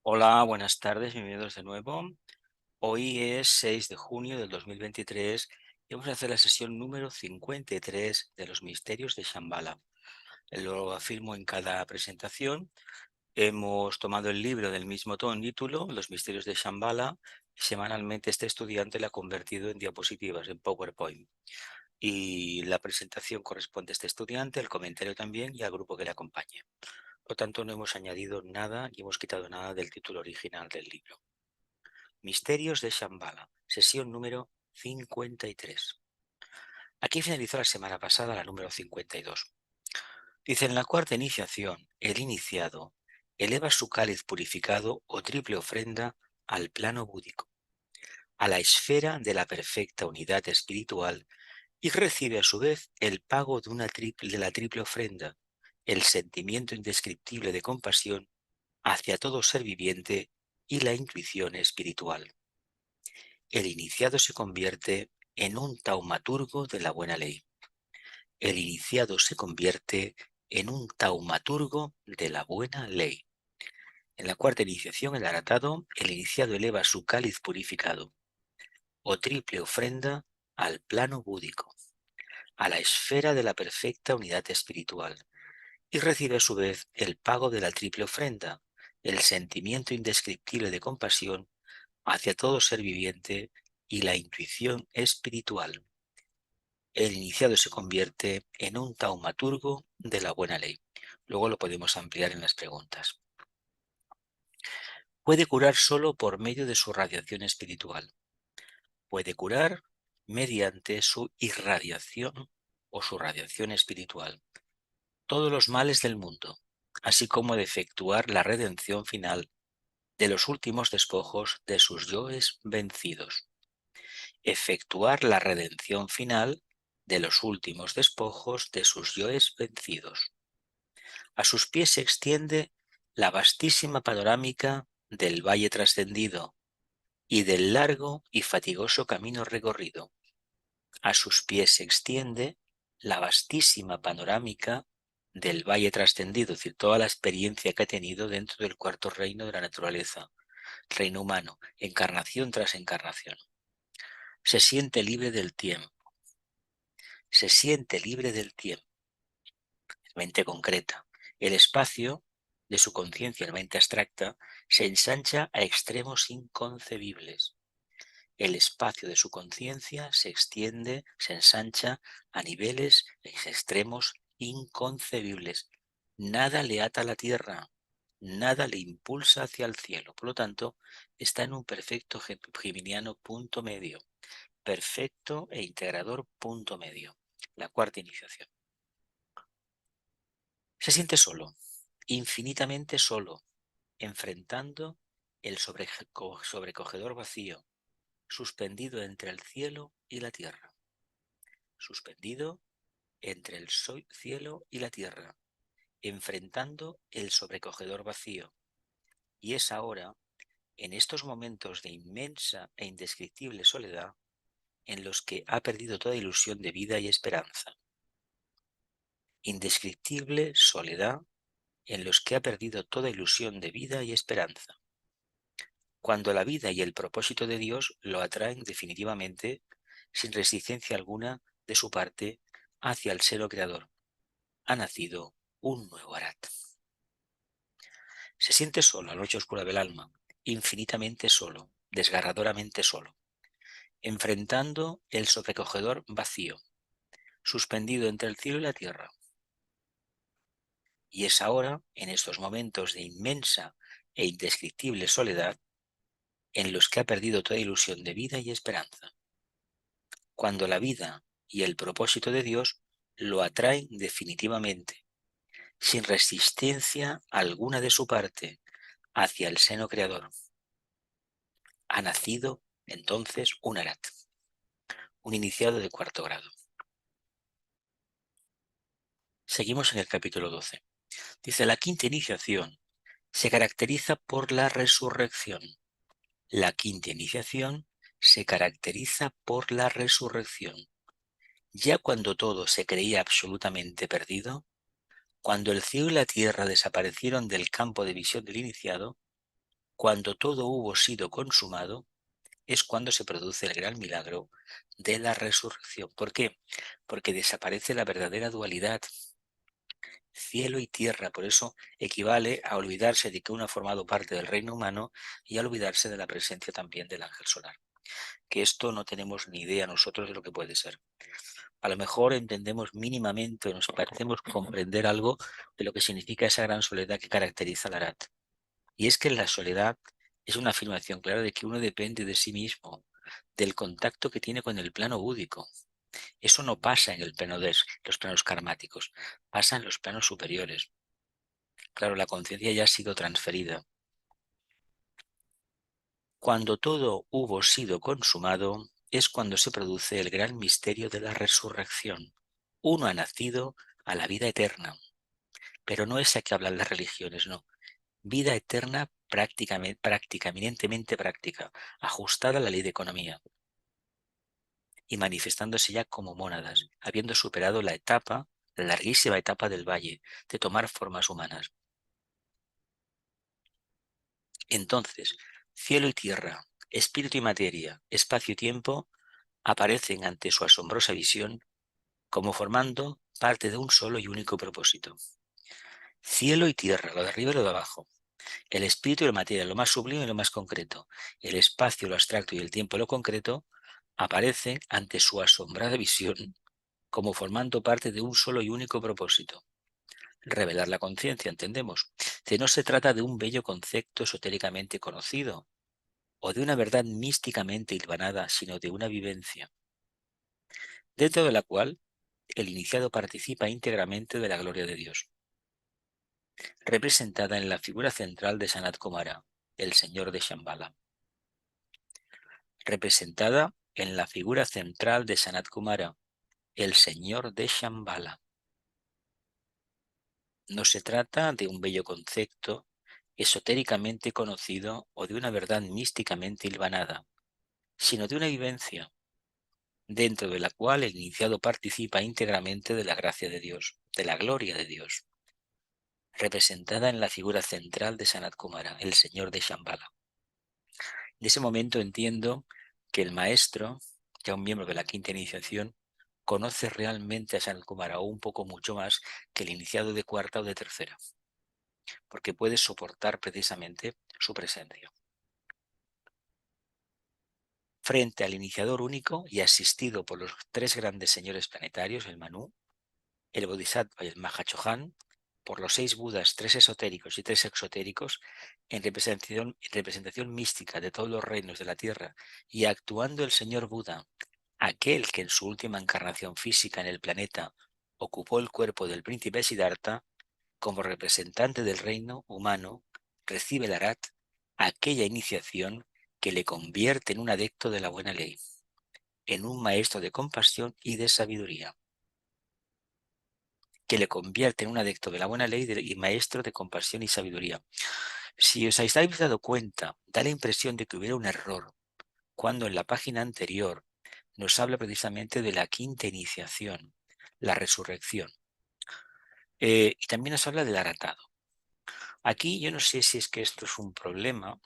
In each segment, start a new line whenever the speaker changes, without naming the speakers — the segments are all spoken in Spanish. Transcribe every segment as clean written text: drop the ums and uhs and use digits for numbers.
Hola, buenas tardes, bienvenidos de nuevo. Hoy es 6 de junio del 2023 y vamos a hacer la sesión número 53 de los misterios de Shambhala. Lo afirmo en cada presentación. Hemos tomado el libro del mismo título, Los misterios de Shambhala, y semanalmente este estudiante lo ha convertido en diapositivas, en PowerPoint. Y la presentación corresponde a este estudiante, el comentario también y al grupo que le acompañe. Por lo tanto, no hemos añadido nada ni hemos quitado nada del título original del libro. Misterios de Shambhala, sesión número 53. Aquí finalizó la semana pasada la número 52. Dice, en la cuarta iniciación, el iniciado eleva su cáliz purificado o triple ofrenda al plano búdico, a la esfera de la perfecta unidad espiritual, y recibe a su vez el pago de la triple ofrenda, el sentimiento indescriptible de compasión hacia todo ser viviente y la intuición espiritual. El iniciado se convierte en un taumaturgo de la buena ley. El iniciado se convierte en un taumaturgo de la buena ley. En la cuarta iniciación, el aratado, el iniciado eleva su cáliz purificado, o triple ofrenda, al plano búdico, a la esfera de la perfecta unidad espiritual, y recibe a su vez el pago de la triple ofrenda, el sentimiento indescriptible de compasión hacia todo ser viviente y la intuición espiritual. El iniciado se convierte en un taumaturgo de la buena ley. Luego lo podemos ampliar en las preguntas. Puede curar solo por medio de su radiación espiritual. Puede curar mediante su irradiación o su radiación espiritual todos los males del mundo, así como de efectuar la redención final de los últimos despojos de sus yoes vencidos. Efectuar la redención final de los últimos despojos de sus yoes vencidos. A sus pies se extiende la vastísima panorámica del valle trascendido y del largo y fatigoso camino recorrido. A sus pies se extiende la vastísima panorámica del valle trascendido, es decir, toda la experiencia que ha tenido dentro del cuarto reino de la naturaleza, reino humano, encarnación tras encarnación. Se siente libre del tiempo. Se siente libre del tiempo, mente concreta. El espacio de su conciencia, la mente abstracta, se ensancha a extremos inconcebibles. El espacio de su conciencia se extiende, se ensancha a niveles, extremos inconcebibles. Nada le ata a la tierra, nada le impulsa hacia el cielo. Por lo tanto, está en un perfecto geminiano punto medio, perfecto e integrador punto medio. La cuarta iniciación. Se siente solo, infinitamente solo, enfrentando el sobrecogedor vacío, suspendido entre el cielo y la tierra, suspendido entre el cielo y la tierra, enfrentando el sobrecogedor vacío. Y es ahora, en estos momentos de inmensa e indescriptible soledad, en los que ha perdido toda ilusión de vida y esperanza. Indescriptible soledad en los que ha perdido toda ilusión de vida y esperanza. Cuando la vida y el propósito de Dios lo atraen definitivamente, sin resistencia alguna de su parte, hacia el seno creador. Ha nacido un nuevo Arat. Se siente solo a la noche oscura del alma, infinitamente solo, desgarradoramente solo, enfrentando el sobrecogedor vacío, suspendido entre el cielo y la tierra. Y es ahora, en estos momentos de inmensa e indescriptible soledad, en los que ha perdido toda ilusión de vida y esperanza. Cuando la vida y el propósito de Dios lo atraen definitivamente, sin resistencia alguna de su parte, hacia el seno creador. Ha nacido entonces un Arat, un iniciado de cuarto grado. Seguimos en el capítulo 12. Dice, la quinta iniciación se caracteriza por la resurrección. La quinta iniciación se caracteriza por la resurrección. Ya cuando todo se creía absolutamente perdido, cuando el cielo y la tierra desaparecieron del campo de visión del iniciado, Cuando todo hubo sido consumado, es cuando se produce el gran milagro de la resurrección. ¿Por qué? Porque desaparece la verdadera dualidad, cielo y tierra. Por eso equivale a olvidarse de que uno ha formado parte del reino humano y a olvidarse de la presencia también del ángel solar. Que esto no tenemos ni idea nosotros de lo que puede ser. A lo mejor entendemos mínimamente o nos parecemos comprender algo de lo que significa esa gran soledad que caracteriza al Arat. Y es que la soledad es una afirmación clara de que uno depende de sí mismo, del contacto que tiene con el plano búdico. Eso no pasa en el plano de los planos karmáticos, pasa en los planos superiores. Claro, la conciencia ya ha sido transferida. Cuando todo hubo sido consumado, es cuando se produce el gran misterio de la resurrección. Uno ha nacido a la vida eterna, pero no esa que hablan las religiones, no. Vida eterna práctica, eminentemente práctica, ajustada a la ley de economía y manifestándose ya como mónadas, habiendo superado la etapa, la larguísima etapa del valle, de tomar formas humanas. Entonces, cielo y tierra, espíritu y materia, espacio y tiempo, aparecen ante su asombrosa visión como formando parte de un solo y único propósito. Cielo y tierra, lo de arriba y lo de abajo, el espíritu y la materia, lo más sublime y lo más concreto, el espacio, lo abstracto y el tiempo, lo concreto, aparecen ante su asombrada visión como formando parte de un solo y único propósito. Revelar la conciencia, entendemos, que no se trata de un bello concepto esotéricamente conocido o de una verdad místicamente hilvanada, sino de una vivencia, dentro de la cual el iniciado participa íntegramente de la gloria de Dios, representada en la figura central de Sanat Kumara, el señor de Shambhala. Representada en la figura central de Sanat Kumara, el señor de Shambhala. No se trata de un bello concepto esotéricamente conocido o de una verdad místicamente hilvanada, sino de una vivencia, dentro de la cual el iniciado participa íntegramente de la gracia de Dios, de la gloria de Dios, representada en la figura central de Sanat Kumara, el señor de Shambhala. En ese momento entiendo que el maestro, ya un miembro de la quinta iniciación, conoce realmente a Sanat Kumara o un poco mucho más que el iniciado de cuarta o de tercera, porque puede soportar precisamente su presencia. Frente al iniciador único y asistido por los tres grandes señores planetarios, el Manu, el Bodhisattva y el Mahachohan, por los 6 Budas, 3 esotéricos y 3 exotéricos, en representación mística de todos los reinos de la Tierra, y actuando el Señor Buda, aquel que en su última encarnación física en el planeta ocupó el cuerpo del príncipe Siddhartha, como representante del reino humano, recibe el Arat, aquella iniciación que le convierte en un adepto de la buena ley, en un maestro de compasión y de sabiduría, que le convierte en un adepto de la buena ley y maestro de compasión y sabiduría. Si os habéis dado cuenta, da la impresión de que hubiera un error, cuando en la página anterior nos habla precisamente de la quinta iniciación, la resurrección. Y también nos habla del aratado. Aquí yo no sé si es que esto es un problema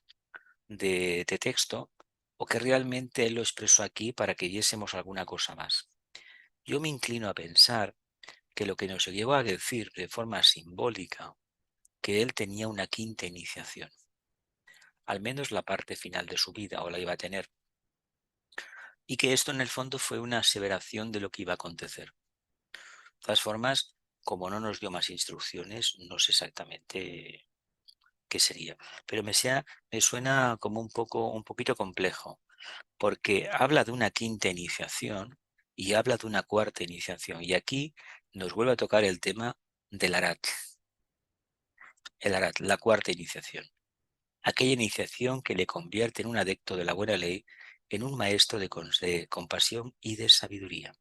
de texto o que realmente él lo expresó aquí para que viésemos alguna cosa más. Yo me inclino a pensar que lo que nos llevó a decir de forma simbólica que él tenía una quinta iniciación, al menos la parte final de su vida, o la iba a tener, y que esto en el fondo fue una aseveración de lo que iba a acontecer. De todas formas, como no nos dio más instrucciones, no sé exactamente qué sería, pero me suena como un poquito complejo, porque habla de una quinta iniciación y habla de una cuarta iniciación, y aquí nos vuelve a tocar el tema del Arat, la cuarta iniciación. Aquella iniciación que le convierte en un adepto de la buena ley, en un maestro de compasión y de sabiduría.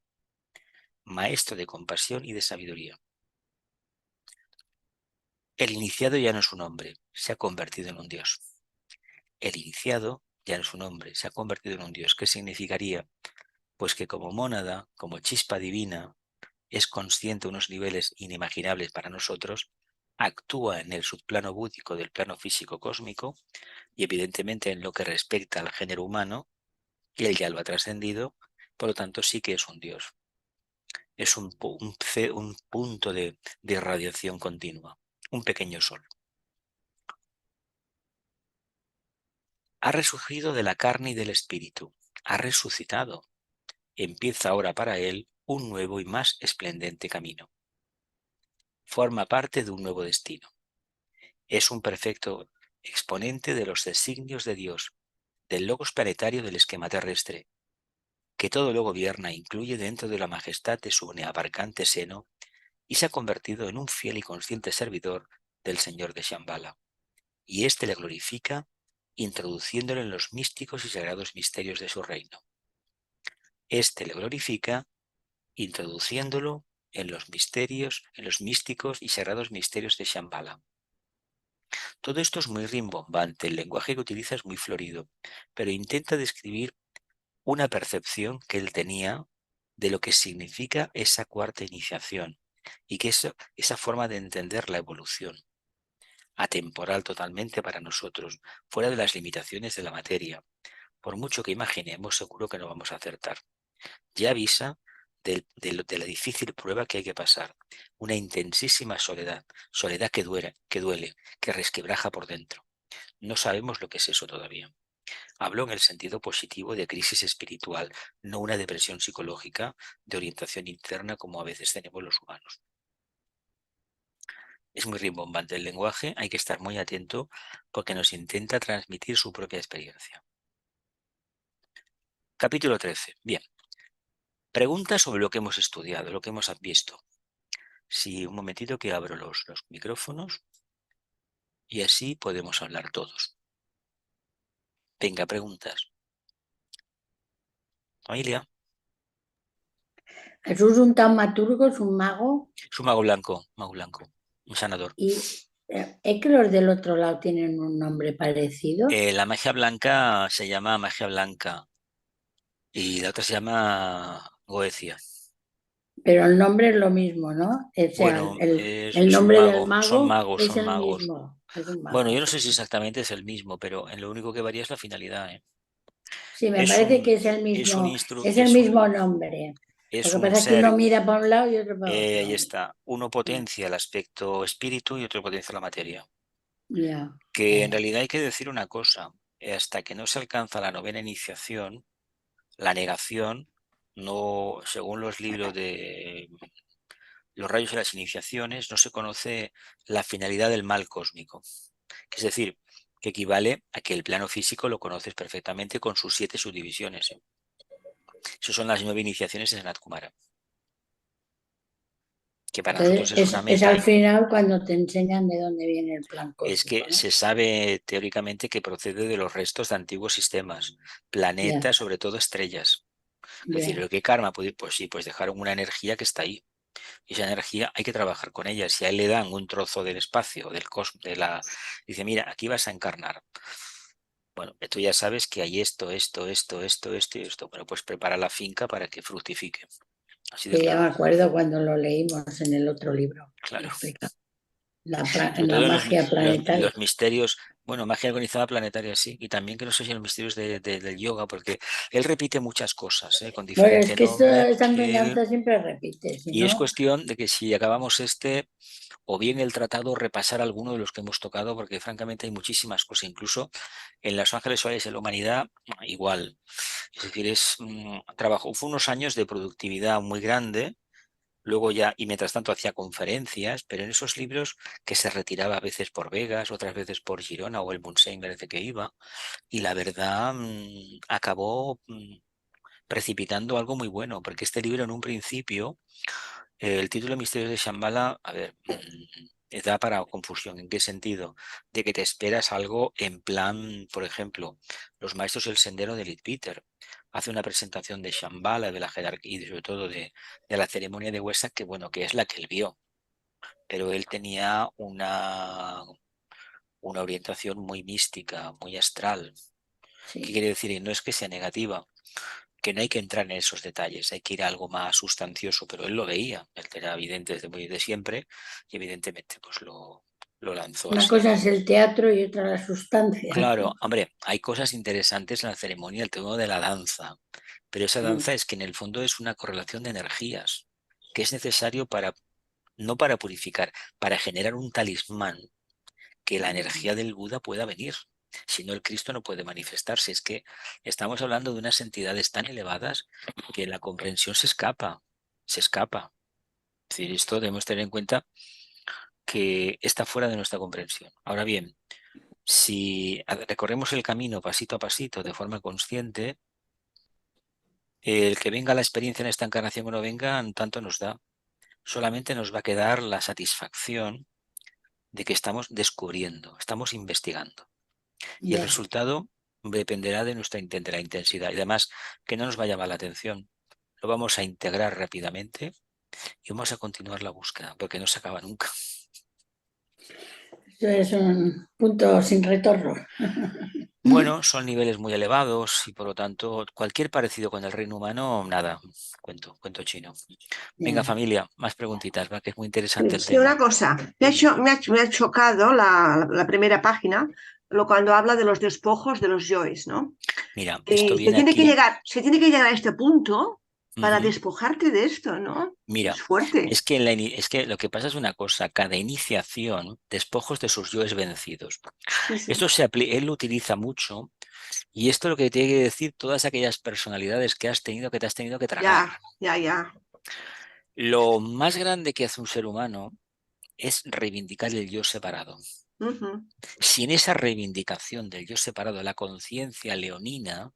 Maestro de compasión y de sabiduría. El iniciado ya no es un hombre, se ha convertido en un Dios. El iniciado ya no es un hombre, se ha convertido en un Dios. ¿Qué significaría? Pues que como mónada, como chispa divina, es consciente de unos niveles inimaginables para nosotros, actúa en el subplano búdico del plano físico cósmico y evidentemente en lo que respecta al género humano, él ya lo ha trascendido, por lo tanto sí que es un Dios. Es un punto de irradiación continua, un pequeño sol. Ha resurgido de la carne y del espíritu, ha resucitado. Empieza ahora para él un nuevo y más esplendente camino. Forma parte de un nuevo destino. Es un perfecto exponente de los designios de Dios, del logos planetario del esquema terrestre, que todo lo gobierna e incluye dentro de la majestad de su abarcante seno, y se ha convertido en un fiel y consciente servidor del Señor de Shambhala. Y éste le glorifica, introduciéndolo en los místicos y sagrados misterios de su reino. Éste le glorifica, introduciéndolo en los misterios, en los místicos y sagrados misterios de Shambhala. Todo esto es muy rimbombante, el lenguaje que utiliza es muy florido, pero intenta describir una percepción que él tenía de lo que significa esa cuarta iniciación y que esa forma de entender la evolución, atemporal totalmente para nosotros, fuera de las limitaciones de la materia. Por mucho que imaginemos, seguro que no vamos a acertar. Ya avisa de la difícil prueba que hay que pasar, una intensísima soledad, soledad que duele, que resquebraja por dentro. No sabemos lo que es eso todavía. Hablo en el sentido positivo de crisis espiritual, no una depresión psicológica de orientación interna como a veces tenemos los humanos. Es muy rimbombante el lenguaje, hay que estar muy atento porque nos intenta transmitir su propia experiencia. Capítulo 13. Bien. Preguntas sobre lo que hemos estudiado, lo que hemos visto. Sí, un momentito que abro los micrófonos y así podemos hablar todos. Venga, preguntas. Familia,
Jesús es un taumaturgo, es un mago,
es un mago blanco, un sanador.
y es que los del otro lado tienen un nombre parecido,
La magia blanca se llama magia blanca y la otra se llama Goecia.
pero el nombre es lo mismo, ¿no? O sea,
Bueno,
el
es un
nombre del
mago, son
mago
magos,
es
son
el
magos.
mismo, es un
Bueno,
mago.
yo no sé si exactamente es el mismo, pero en lo único que varía es la finalidad, ¿eh?
Sí, me
Es
parece
un,
que
es un
es el mismo nombre. Lo
es
que
un
pasa es que uno
ser,
mira para un lado y otro para
ahí
otro.
está, uno potencia el aspecto espíritu y otro potencia la materia.
Ya,
Que en realidad hay que decir una cosa, hasta que no se alcanza la novena iniciación, la negación, no, según los libros de los rayos de las iniciaciones, no se conoce la finalidad del mal cósmico. Es decir, que equivale a que el plano físico lo conoces perfectamente con sus 7 subdivisiones. Esas son las 9 iniciaciones de Sanat Kumara, que para nosotros
entonces
es una
es
meta.
al final cuando te enseñan de dónde viene el plan
Es que
cósmico, ¿no?
se sabe teóricamente que procede de los restos de antiguos sistemas,
Ya,
planetas, sobre todo estrellas. Es decir,
ya.
¿el qué karma? Pues sí, pues dejaron una energía que está ahí. Y esa energía hay que trabajar con ella. Si a él le dan un trozo del espacio, del cosmos, dice, mira, aquí vas a encarnar. Bueno, tú ya sabes que hay esto y esto. Bueno, pues prepara la finca para que fructifique. Así de
Sí, ya
claro.
me acuerdo cuando lo leímos en el otro libro que
Claro.
explica
Sobre
la
todo en
magia planetaria.
los misterios, bueno, magia organizada planetaria, sí, y también que no sé si en los misterios del yoga, porque él repite muchas cosas, con
Bueno, es
diferente
que
nombre,
esta enseñanza siempre repite, si
y es
no,
cuestión de que si acabamos o bien el tratado, repasar alguno de los que hemos tocado, porque francamente hay muchísimas cosas, incluso en Los Ángeles Solares de la Humanidad, igual. Es decir, fue unos años de productividad muy grande. Luego ya, y mientras tanto hacía conferencias, pero en esos libros que se retiraba a veces por Vegas, otras veces por Girona o el Montseny parece que iba, y la verdad acabó precipitando algo muy bueno, porque este libro en un principio, el título Misterios de Shambhala, a ver, da para confusión. ¿En qué sentido? De que te esperas algo en plan, por ejemplo, los maestros del sendero de Leadbeater hace una presentación de Shambhala, de la jerarquía y sobre todo de la ceremonia de Huesa, que bueno, que es la que él vio, pero él tenía una orientación muy mística, muy astral. ¿Qué
sí,
quiere decir? Y no es que sea negativa, que no hay que entrar en esos detalles, hay que ir a algo más sustancioso, pero él lo veía, él era evidente desde muy de siempre y evidentemente pues lo lanzó
Una
así.
cosa es el teatro y otra la sustancia.
Claro, hombre, hay cosas interesantes en la ceremonia, el tema de la danza, pero esa
Mm,
danza es que en el fondo es una correlación de energías, que es necesario para, no para purificar, para generar un talismán que la energía del Buda pueda venir. Si no, el Cristo no puede manifestarse. Es que estamos hablando de unas entidades tan elevadas que la comprensión se escapa, se escapa. Es decir, esto debemos tener en cuenta que está fuera de nuestra comprensión. Ahora bien, si recorremos el camino pasito a pasito de forma consciente, el que venga la experiencia en esta encarnación o no venga, tanto nos da. Solamente nos va a quedar la satisfacción de que estamos descubriendo, estamos investigando. Y el
ya.
resultado dependerá de de la intensidad. Y además, que no nos va a llamar la atención. Lo vamos a integrar rápidamente y vamos a continuar la búsqueda, porque no se acaba nunca.
Eso es un punto sin retorno.
Bueno, son niveles muy elevados y por lo tanto cualquier parecido con el reino humano, nada, cuento chino. Venga
Ya.
familia, más preguntitas, va, que es muy interesante el
Sí, una
tema.
cosa,
Dime.
me ha chocado la primera página, cuando habla de los despojos de los yoes, ¿no?
Mira, esto viene
Se tiene que llegar a este punto para
ujú.
despojarte de esto, ¿no?
Mira,
Es fuerte.
es que lo que pasa es una cosa, cada iniciación, despojos de sus yoes vencidos.
Sí, sí.
Esto él lo utiliza mucho y esto lo que tiene que decir todas aquellas personalidades que has tenido, que te has tenido que tragar.
Ya, ya, ya.
Lo más grande que hace un ser humano es reivindicar el yo separado.
Ujú.
Si en esa reivindicación del yo separado, la conciencia leonina,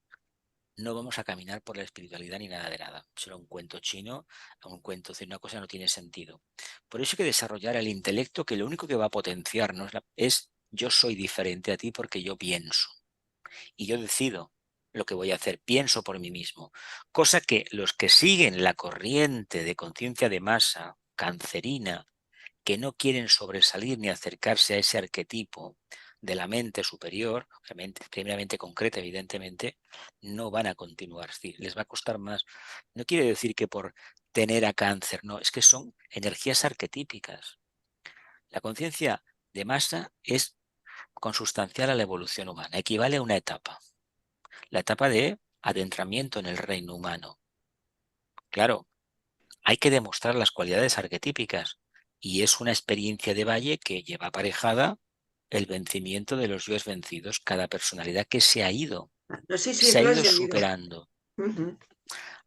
no vamos a caminar por la espiritualidad ni nada de nada. Será un cuento chino, un cuento, decir, una cosa no tiene sentido. Por eso hay que desarrollar el intelecto, que lo único que va a potenciarnos es yo soy diferente a ti porque yo pienso y yo decido lo que voy a hacer, pienso por mí mismo. Cosa que los que siguen la corriente de conciencia de masa cancerina, que no quieren sobresalir ni acercarse a ese arquetipo de la mente superior, obviamente, primeramente concreta, evidentemente, no van a continuar. Es decir, les va a costar más. No quiere decir que por tener a cáncer, no, es que son energías arquetípicas. La conciencia de masa es consustancial a la evolución humana, equivale a una etapa, la etapa de adentramiento en el reino humano. Claro, hay que demostrar las cualidades arquetípicas y es una experiencia de valle que lleva aparejada el vencimiento de los yoes vencidos, cada personalidad que
No, sí, sí,
se ha
lo he
ido
entendido.
superando.
Ujú.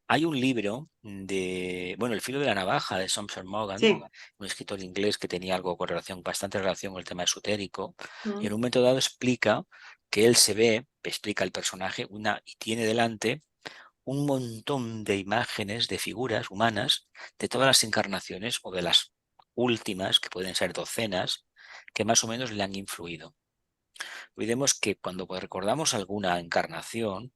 Hay un libro de, bueno, El filo de la navaja de Somser Morgan,
Sí.
un escritor inglés que tenía algo con relación, bastante relación con el tema esotérico, y en
Mm.
un momento dado explica que él se ve, explica el personaje, y tiene delante un montón de imágenes, de figuras humanas, de todas las encarnaciones o de las últimas, que pueden ser docenas, que más o menos le han influido. Olvidemos que cuando recordamos alguna encarnación,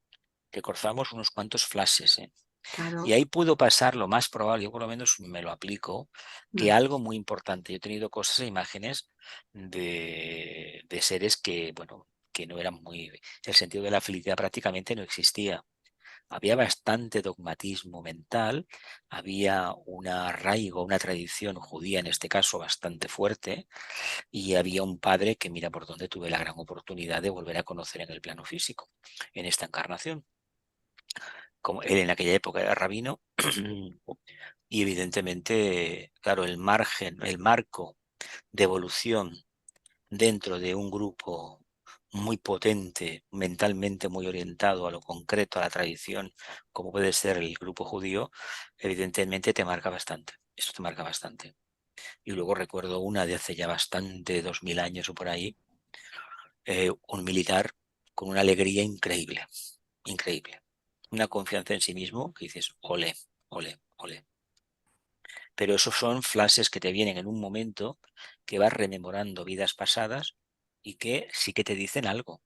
recordamos unos cuantos flashes, ¿eh? Y
Claro.
ahí pudo pasar lo más probable, yo por lo menos me lo aplico, que
Mm.
algo muy importante. Yo he tenido cosas e imágenes de seres que, bueno, que no eran muy... El sentido de la felicidad prácticamente no existía. Había bastante dogmatismo mental, había un arraigo, una tradición judía en este caso bastante fuerte, y había un padre que mira por donde tuve la gran oportunidad de volver a conocer en el plano físico, en esta encarnación. Como él en aquella época era rabino, y evidentemente, claro, el margen, el marco de evolución dentro de un grupo muy potente, mentalmente muy orientado a lo concreto, a la tradición, como puede ser el grupo judío, evidentemente te marca bastante. Eso te marca bastante. Y luego recuerdo una de hace ya bastante, 2000 años o por ahí, un militar con una alegría increíble, increíble. Una confianza en sí mismo que dices, ole, ole, ole. Pero esos son flashes que te vienen en un momento que vas rememorando vidas pasadas y que sí que te dicen algo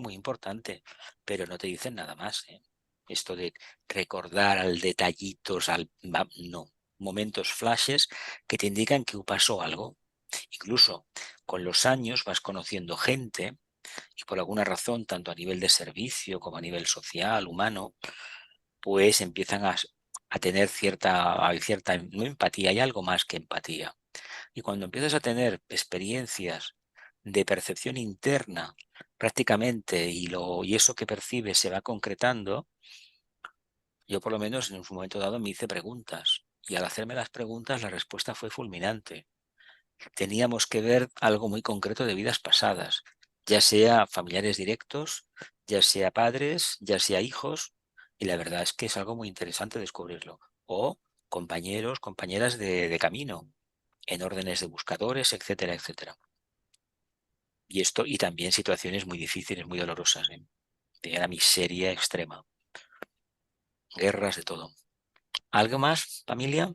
muy importante, pero no te dicen nada más, ¿eh? Esto de recordar al detallitos, no, momentos flashes que te indican que pasó algo. Incluso con los años vas conociendo gente y por alguna razón, tanto a nivel de servicio como a nivel social, humano, pues empiezan a tener cierta, no empatía, hay algo más que empatía. Y cuando empiezas a tener experiencias de percepción interna prácticamente y eso que percibes se va concretando, yo por lo menos en un momento dado me hice preguntas. Y al hacerme las preguntas la respuesta fue fulminante. Teníamos que ver algo muy concreto de vidas pasadas, ya sea familiares directos, ya sea padres, ya sea hijos, y la verdad es que es algo muy interesante descubrirlo. O compañeros, compañeras de camino, en órdenes de buscadores, etcétera, etcétera. Y esto, y también situaciones muy difíciles, muy dolorosas, de la miseria extrema, guerras, de todo. ¿Algo más, familia?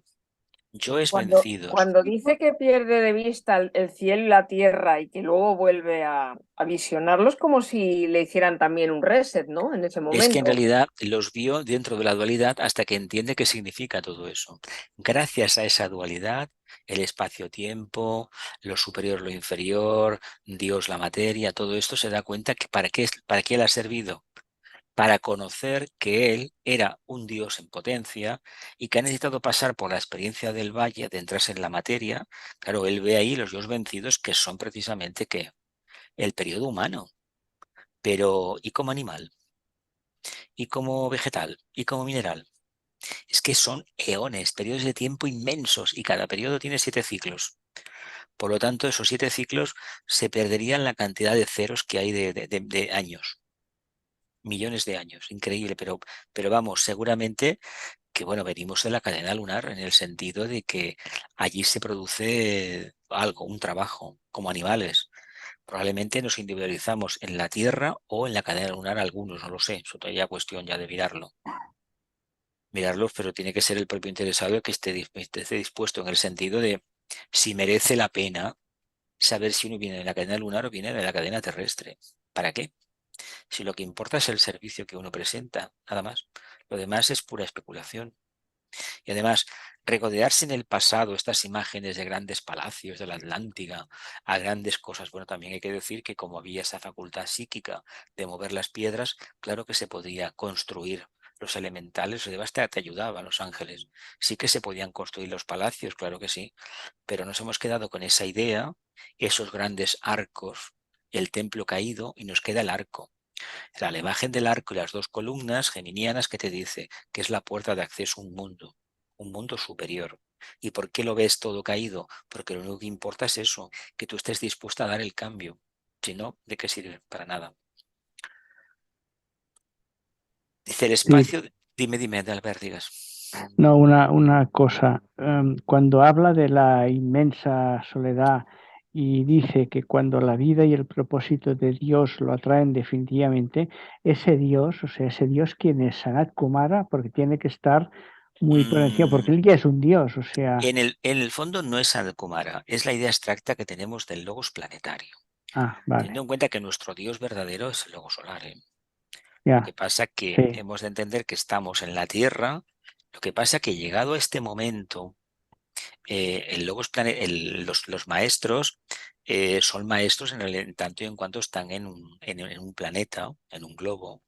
Yo es vencidos.
Cuando dice que pierde de vista el cielo y la tierra y que luego vuelve a visionarlos, como si le hicieran también un reset, ¿no? En ese
Es que en
momento.
realidad los vio dentro de la dualidad hasta que entiende qué significa todo eso. Gracias a esa dualidad, el espacio-tiempo, lo superior, lo inferior, Dios, la materia, todo esto se da cuenta que para qué le ha servido. Para conocer que él era un Dios en potencia y que ha necesitado pasar por la experiencia del valle, adentrarse en la materia. Claro, él ve ahí los Dios vencidos que son precisamente ¿qué? El periodo humano, pero ¿y como animal? ¿Y como vegetal? ¿Y como mineral? Es que son eones, periodos de tiempo inmensos y cada periodo tiene 7 ciclos. Por lo tanto, esos 7 ciclos se perderían la cantidad de ceros que hay de años, millones de años. Increíble, pero vamos, seguramente que bueno, venimos de la cadena lunar en el sentido de que allí se produce algo, un trabajo, como animales. Probablemente nos individualizamos en la Tierra o en la cadena lunar algunos, no lo sé, eso todavía cuestión ya de mirarlo. Mirarlo, pero tiene que ser el propio interesado el que esté dispuesto en el sentido de si merece la pena saber si uno viene de la cadena lunar o viene de la cadena terrestre. ¿Para qué? Si lo que importa es el servicio que uno presenta, nada más. Lo demás es pura especulación. Y además, regodearse en el pasado estas imágenes de grandes palacios de la Atlántica, a grandes cosas, bueno, también hay que decir que como había esa facultad psíquica de mover las piedras, claro que se podía construir los elementales, o hasta te ayudaban los ángeles. Sí que se podían construir los palacios, claro que sí, pero nos hemos quedado con esa idea, esos grandes arcos, el templo caído, y nos queda el arco. La imagen del arco y las dos columnas geminianas que te dice que es la puerta de acceso a un mundo superior. ¿Y por qué lo ves todo caído? Porque lo único que importa es eso, que tú estés dispuesta a dar el cambio. Si no, ¿de qué sirve? Para nada. Dice el
Sí,
espacio, dime, de Albert, digas.
no, una cosa. Cuando habla de la inmensa soledad y dice que cuando la vida y el propósito de Dios lo atraen definitivamente, ese Dios, o sea, ese Dios, ¿quién es? Sanat Kumara, porque tiene que estar muy por encima, porque
Mm,
él ya es un Dios, o sea,
en el fondo no es Kumara, es la idea abstracta que tenemos del logos planetario. Teniendo
vale,
en cuenta que nuestro Dios verdadero es el logos solar, ¿eh? Lo que
ya,
pasa que
sí,
hemos de entender que estamos en la Tierra. Lo que pasa que llegado a este momento, los maestros son maestros en tanto y en cuanto están en un planeta, en un globo,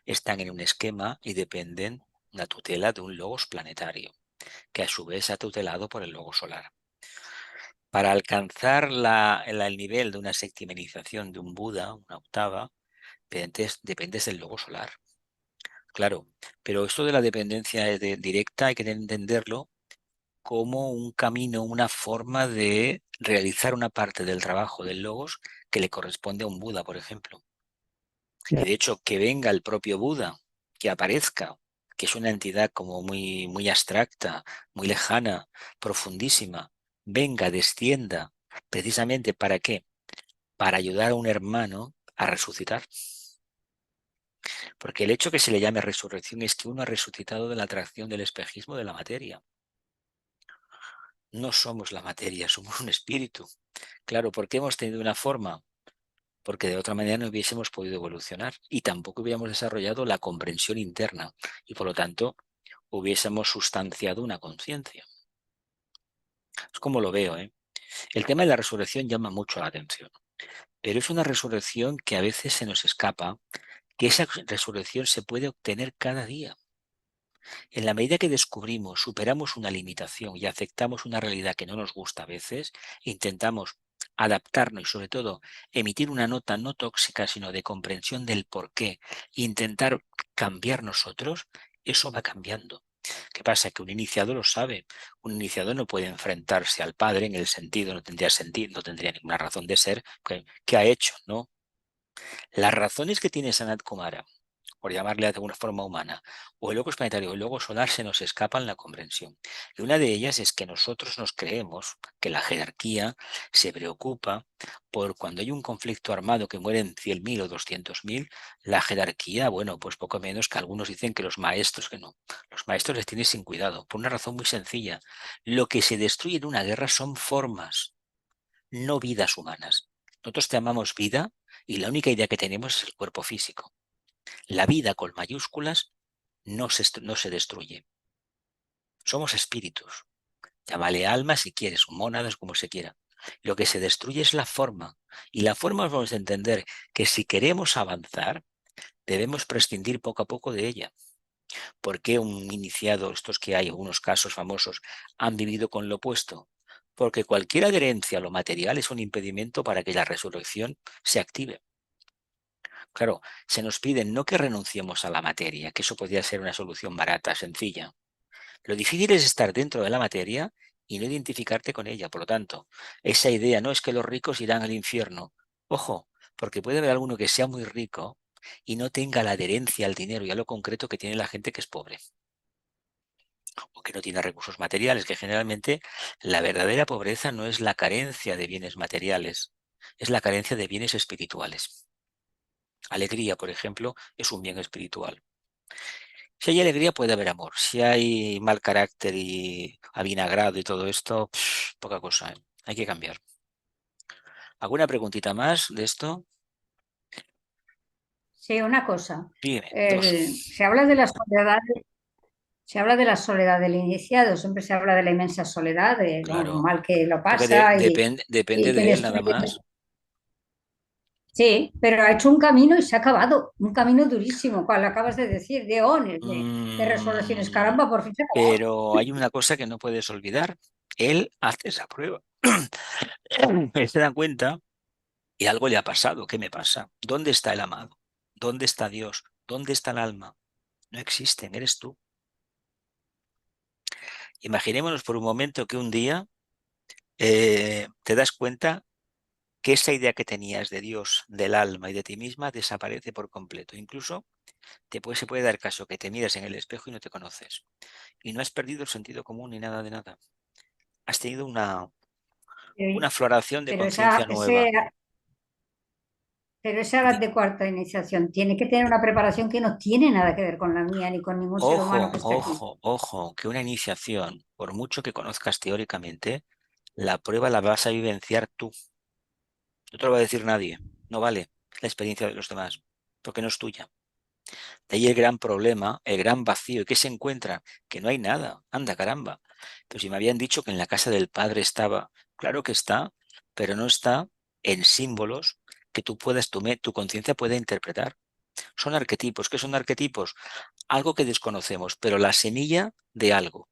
están en un esquema y dependen de la tutela de un logos planetario, que a su vez ha tutelado por el logos solar. Para alcanzar el nivel de una septimanización de un Buda, una octava, dependes del logos solar. Claro, pero esto de la dependencia directa hay que entenderlo como un camino, una forma de realizar una parte del trabajo del logos que le corresponde a un Buda, por ejemplo. Y
ya,
de hecho, que venga el propio Buda, que aparezca, que es una entidad como muy, muy abstracta, muy lejana, profundísima, venga, descienda, precisamente ¿para qué? Para ayudar a un hermano a resucitar. Porque el hecho que se le llame resurrección es que uno ha resucitado de la atracción del espejismo de la materia. No somos la materia, somos un espíritu. Claro, ¿por qué hemos tenido una forma? Porque de otra manera no hubiésemos podido evolucionar y tampoco hubiéramos desarrollado la comprensión interna y por lo tanto hubiésemos sustanciado una conciencia. Es como lo veo, ¿eh? El tema de la resurrección llama mucho la atención, pero es una resurrección que a veces se nos escapa, que esa resurrección se puede obtener cada día. En la medida que descubrimos, superamos una limitación y aceptamos una realidad que no nos gusta a veces, intentamos adaptarnos y sobre todo emitir una nota no tóxica, sino de comprensión del porqué, e intentar cambiar nosotros, eso va cambiando. ¿Qué pasa? Que un iniciado lo sabe. Un iniciado no puede enfrentarse al padre en el sentido, no tendría sentido, no tendría ninguna razón de ser. ¿Qué ha hecho? ¿No? Las razones que tiene Sanat Kumara, por llamarle de alguna forma humana, o el logos planetario o el logos solar se nos escapan la comprensión. Y una de ellas es que nosotros nos creemos que la jerarquía se preocupa por cuando hay un conflicto armado que mueren 100.000 o 200.000, la jerarquía, bueno, pues poco menos que algunos dicen que los maestros que no. Los maestros les tienen sin cuidado, por una razón muy sencilla. Lo que se destruye en una guerra son formas, no vidas humanas. Nosotros llamamos vida y la única idea que tenemos es el cuerpo físico. La vida con mayúsculas no se destruye. Somos espíritus. Llámale alma si quieres, o mónadas, como se quiera. Lo que se destruye es la forma. Y la forma vamos a entender que si queremos avanzar, debemos prescindir poco a poco de ella. ¿Por qué un iniciado, estos que hay, algunos casos famosos, han vivido con lo opuesto? Porque cualquier adherencia a lo material es un impedimento para que la resurrección se active. Claro, se nos pide no que renunciemos a la materia, que eso podría ser una solución barata, sencilla. Lo difícil es estar dentro de la materia y no identificarte con ella. Por lo tanto, esa idea no es que los ricos irán al infierno. Ojo, porque puede haber alguno que sea muy rico y no tenga la adherencia al dinero y a lo concreto que tiene la gente que es pobre o que no tiene recursos materiales, que generalmente la verdadera pobreza no es la carencia de bienes materiales, es la carencia de bienes espirituales. Alegría, por ejemplo, es un bien espiritual. Si hay alegría puede haber amor. Si hay mal carácter y avinagrado y todo esto, poca cosa, ¿eh? Hay que cambiar. ¿Alguna preguntita más de esto?
Sí, una cosa.
Dime, dos.
Se habla de la soledad, se habla de la soledad del iniciado, siempre se habla de la inmensa soledad, de lo
Claro.
mal que lo
Porque
pasa y
depende
que
de él nada
destruye.
más.
Sí, pero ha hecho un camino y se ha acabado, un camino durísimo, cual acabas de decir, de eones, de resurrecciones.
Mm,
Caramba, por fin se ha acabado.
pero hay una cosa que no puedes olvidar. Él hace esa prueba. Él se da cuenta y algo le ha pasado. ¿Qué me pasa? ¿Dónde está el amado? ¿Dónde está Dios? ¿Dónde está el alma? No existen, eres tú. Imaginémonos por un momento que un día te das cuenta que esa idea que tenías de Dios, del alma y de ti misma desaparece por completo. Incluso se puede dar caso que te miras en el espejo y no te conoces. Y no has perdido el sentido común ni nada de nada. Has tenido una floración de
Pero,
conciencia nueva.
pero esa edad de cuarta iniciación tiene que tener una preparación que no tiene nada que ver con la mía ni con ningún ser humano
Ojo,
que está aquí.
ojo, ojo, que una iniciación, por mucho que conozcas teóricamente, la prueba la vas a vivenciar tú. No te lo va a decir nadie. No vale la experiencia de los demás, porque no es tuya. De ahí el gran problema, el gran vacío. ¿Y qué se encuentra? Que no hay nada. Anda, caramba. Pero si me habían dicho que en la casa del Padre estaba, claro que está, pero no está en símbolos que tú puedas, tu conciencia pueda interpretar. Son arquetipos. ¿Qué son arquetipos? Algo que desconocemos, pero la semilla de algo,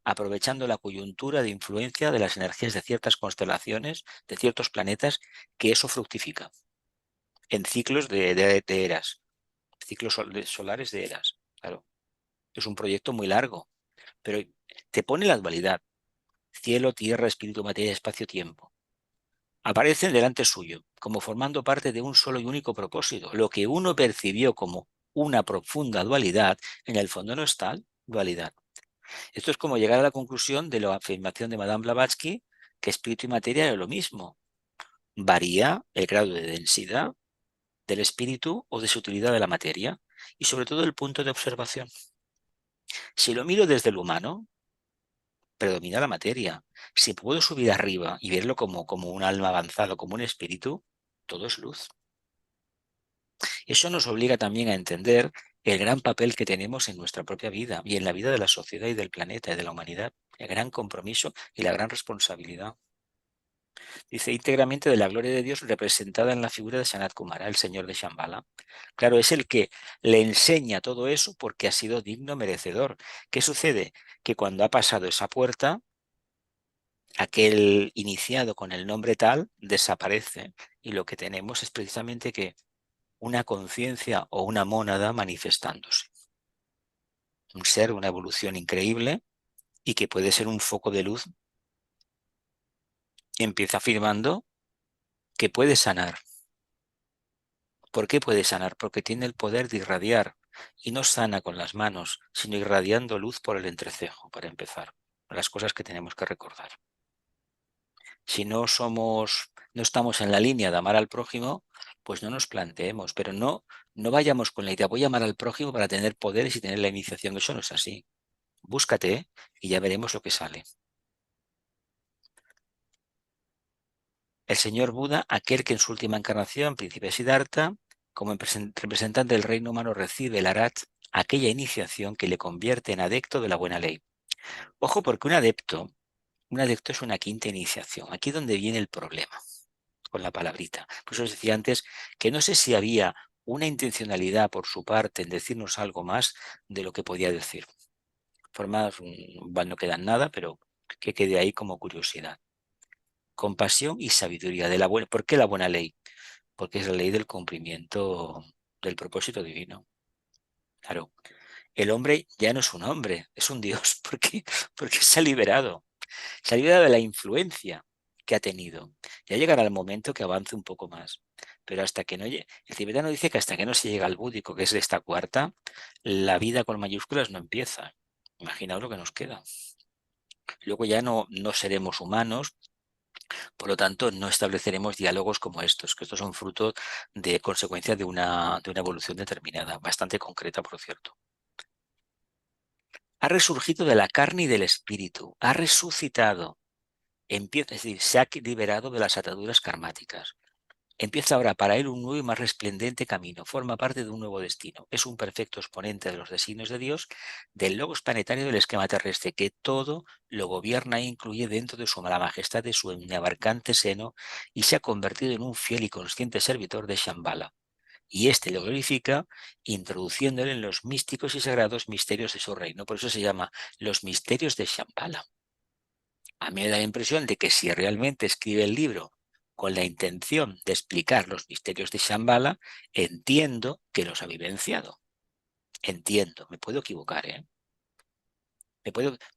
aprovechando la coyuntura de influencia de las energías de ciertas constelaciones, de ciertos planetas, que eso fructifica en ciclos de eras, ciclos solares de eras. Claro, es un proyecto muy largo, pero te pone la dualidad: cielo, tierra, espíritu, materia, espacio, tiempo. Aparecen delante suyo, como formando parte de un solo y único propósito. Lo que uno percibió como una profunda dualidad, en el fondo no es tal dualidad. Esto es como llegar a la conclusión de la afirmación de Madame Blavatsky, que espíritu y materia es lo mismo. Varía el grado de densidad del espíritu o de sutilidad de la materia, y sobre todo el punto de observación. Si lo miro desde el humano, predomina la materia. Si puedo subir arriba y verlo como un alma avanzado, como un espíritu, todo es luz. Eso nos obliga también a entender el gran papel que tenemos en nuestra propia vida y en la vida de la sociedad y del planeta y de la humanidad, el gran compromiso y la gran responsabilidad. Dice íntegramente de la gloria de Dios representada en la figura de Sanat Kumara, el señor de Shambhala. Claro, es el que le enseña todo eso porque ha sido digno merecedor. ¿Qué sucede? Que cuando ha pasado esa puerta, aquel iniciado con el nombre tal desaparece y lo que tenemos es precisamente que una conciencia o una mónada manifestándose. Un ser, una evolución increíble y que puede ser un foco de luz. Empieza afirmando que puede sanar. ¿Por qué puede sanar? Porque tiene el poder de irradiar y no sana con las manos, sino irradiando luz por el entrecejo, para empezar. Las cosas que tenemos que recordar. Si no estamos en la línea de amar al prójimo, pues no nos planteemos, pero no vayamos con la idea, voy a amar al prójimo para tener poderes y tener la iniciación. Eso no es así. Búscate y ya veremos lo que sale. El señor Buda, aquel que en su última encarnación, príncipe Siddhartha, como representante del reino humano recibe el Arat, aquella iniciación que le convierte en adepto de la buena ley. Ojo, porque un adepto es una quinta iniciación. Aquí es donde viene el problema con la palabrita. Por eso os decía antes que no sé si había una intencionalidad por su parte en decirnos algo más de lo que podía decir. Formas no quedan nada, pero que quede ahí como curiosidad. Compasión y sabiduría de la buena. ¿Por qué la buena ley? Porque es la ley del cumplimiento del propósito divino. Claro, el hombre ya no es un hombre, es un Dios, porque se ha liberado de la influencia que ha tenido. Ya llegará el momento que avance un poco más. Pero hasta que no llegue, el tibetano dice que hasta que no se llega al búdico, que es esta cuarta, la vida con mayúsculas no empieza. Imaginaos lo que nos queda. Luego ya no seremos humanos, por lo tanto no estableceremos diálogos como estos, que estos son fruto de consecuencia de una evolución determinada, bastante concreta, por cierto. Ha resurgido de la carne y del espíritu, ha resucitado. Empieza, es decir, se ha liberado de las ataduras karmáticas. Empieza ahora para él un nuevo y más resplendente camino, forma parte de un nuevo destino. Es un perfecto exponente de los designios de Dios, del logos planetario del esquema terrestre, que todo lo gobierna e incluye dentro de la majestad de su inabarcante seno y se ha convertido en un fiel y consciente servidor de Shambhala. Y éste lo glorifica introduciéndole en los místicos y sagrados misterios de su reino. Por eso se llama los misterios de Shambhala. A mí me da la impresión de que si realmente escribe el libro con la intención de explicar los misterios de Shambhala, entiendo que los ha vivenciado. Entiendo, me puedo equivocar, ¿eh?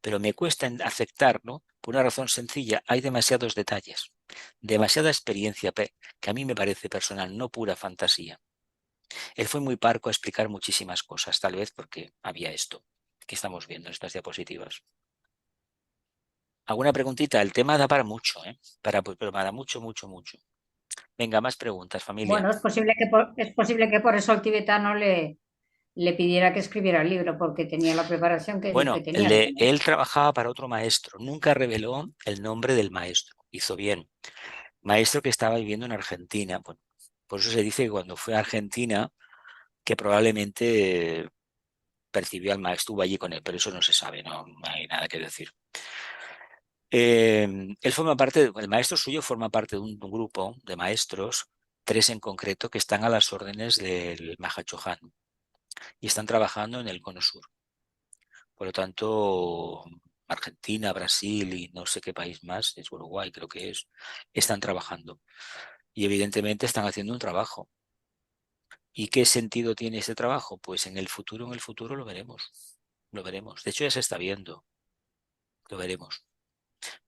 Pero me cuesta aceptarlo por una razón sencilla. Hay demasiados detalles, demasiada experiencia que a mí me parece personal, no pura fantasía. Él fue muy parco a explicar muchísimas cosas, tal vez porque había esto que estamos viendo en estas diapositivas. ¿Alguna preguntita? El tema da para mucho, ¿eh? Pero para mucho, mucho, mucho. Venga, más preguntas, familia.
Bueno, es posible que por eso el tibetano le pidiera que escribiera el libro, porque tenía la preparación que
Bueno,
tenía.
él trabajaba para otro maestro, nunca reveló el nombre del maestro, hizo bien. Maestro que estaba viviendo en Argentina. Bueno, por eso se dice que cuando fue a Argentina, que probablemente percibió al maestro, estuvo allí con él, pero eso no se sabe, no hay nada que decir. Él forma parte, el maestro suyo forma parte de un grupo de maestros, 3 en concreto, que están a las órdenes del Mahachohan y están trabajando en el Cono Sur. Por lo tanto, Argentina, Brasil y no sé qué país más, es Uruguay creo que es, están trabajando. Y evidentemente están haciendo un trabajo. ¿Y qué sentido tiene ese trabajo? Pues en el futuro lo veremos. Lo veremos. De hecho ya se está viendo. Lo veremos.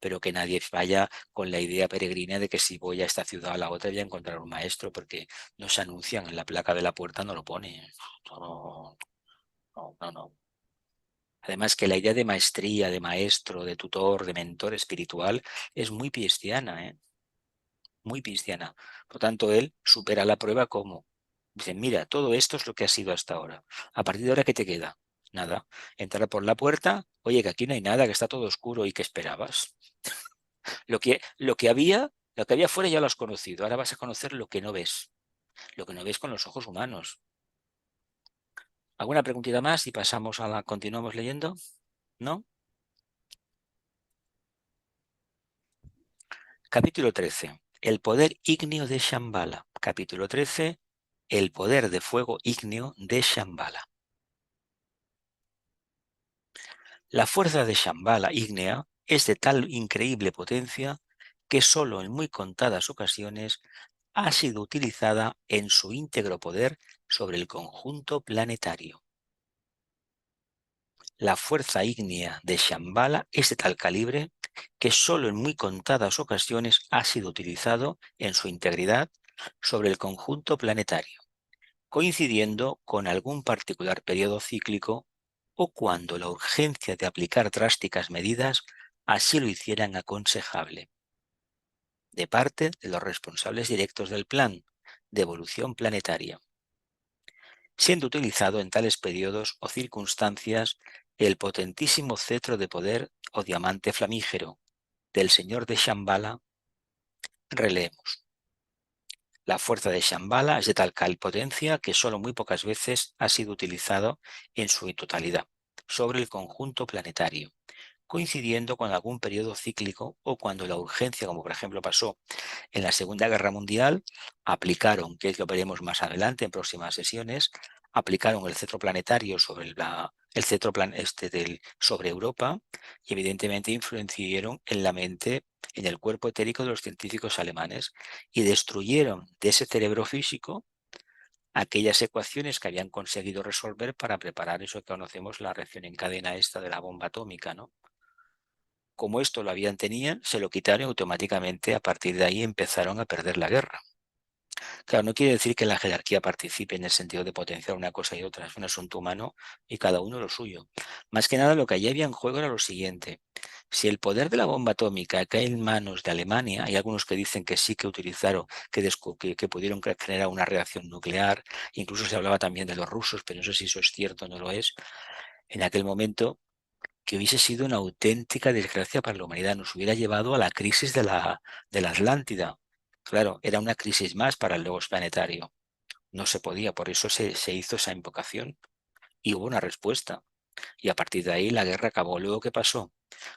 Pero que nadie vaya con la idea peregrina de que si voy a esta ciudad o a la otra voy a encontrar un maestro, porque no se anuncian en la placa de la puerta, no lo pone. No, no, no, no. Además que la idea de maestría, de maestro, de tutor, de mentor espiritual es muy cristiana, ¿eh? Muy cristiana. Por tanto, él supera la prueba como, dice, mira, todo esto es lo que ha sido hasta ahora. A partir de ahora, ¿qué te queda? Nada. Entrar por la puerta, oye, que aquí no hay nada, que está todo oscuro y que esperabas. Lo que había fuera ya lo has conocido. Ahora vas a conocer lo que no ves con los ojos humanos. ¿Alguna preguntita más y pasamos a continuamos leyendo? ¿No? Capítulo 13. El poder ígneo de Shambhala. Capítulo 13. El poder de fuego ígneo de Shambhala. La fuerza de Shambhala ígnea es de tal increíble potencia que solo en muy contadas ocasiones ha sido utilizada en su íntegro poder sobre el conjunto planetario. La fuerza ígnea de Shambhala es de tal calibre que solo en muy contadas ocasiones ha sido utilizado en su integridad sobre el conjunto planetario, coincidiendo con algún particular periodo cíclico o cuando la urgencia de aplicar drásticas medidas así lo hicieran aconsejable, de parte de los responsables directos del plan de evolución planetaria, siendo utilizado en tales periodos o circunstancias el potentísimo cetro de poder o diamante flamígero del señor de Shambhala. Releemos. La fuerza de Shambhala es de tal potencia que solo muy pocas veces ha sido utilizado en su totalidad sobre el conjunto planetario, coincidiendo con algún periodo cíclico o cuando la urgencia, como por ejemplo pasó en la Segunda Guerra Mundial, aplicaron, que lo veremos más adelante en próximas sesiones, aplicaron el cetro planetario sobre el cetro sobre Europa y evidentemente influenciaron en la mente, en el cuerpo etérico de los científicos alemanes y destruyeron de ese cerebro físico aquellas ecuaciones que habían conseguido resolver para preparar eso que conocemos la reacción en cadena esta de la bomba atómica, ¿no? Como esto lo tenían, se lo quitaron y automáticamente a partir de ahí empezaron a perder la guerra. Claro, no quiere decir que la jerarquía participe en el sentido de potenciar una cosa y otra, es un asunto humano y cada uno lo suyo. Más que nada lo que allí había en juego era lo siguiente. Si el poder de la bomba atómica cae en manos de Alemania, hay algunos que dicen que sí que utilizaron, que pudieron generar una reacción nuclear, incluso se hablaba también de los rusos, pero no sé si eso es cierto o no lo es, en aquel momento que hubiese sido una auténtica desgracia para la humanidad, nos hubiera llevado a la crisis de la Atlántida. Claro, era una crisis más para el logos planetario. No se podía, por eso se hizo esa invocación y hubo una respuesta. Y a partir de ahí la guerra acabó. Luego, ¿qué pasó?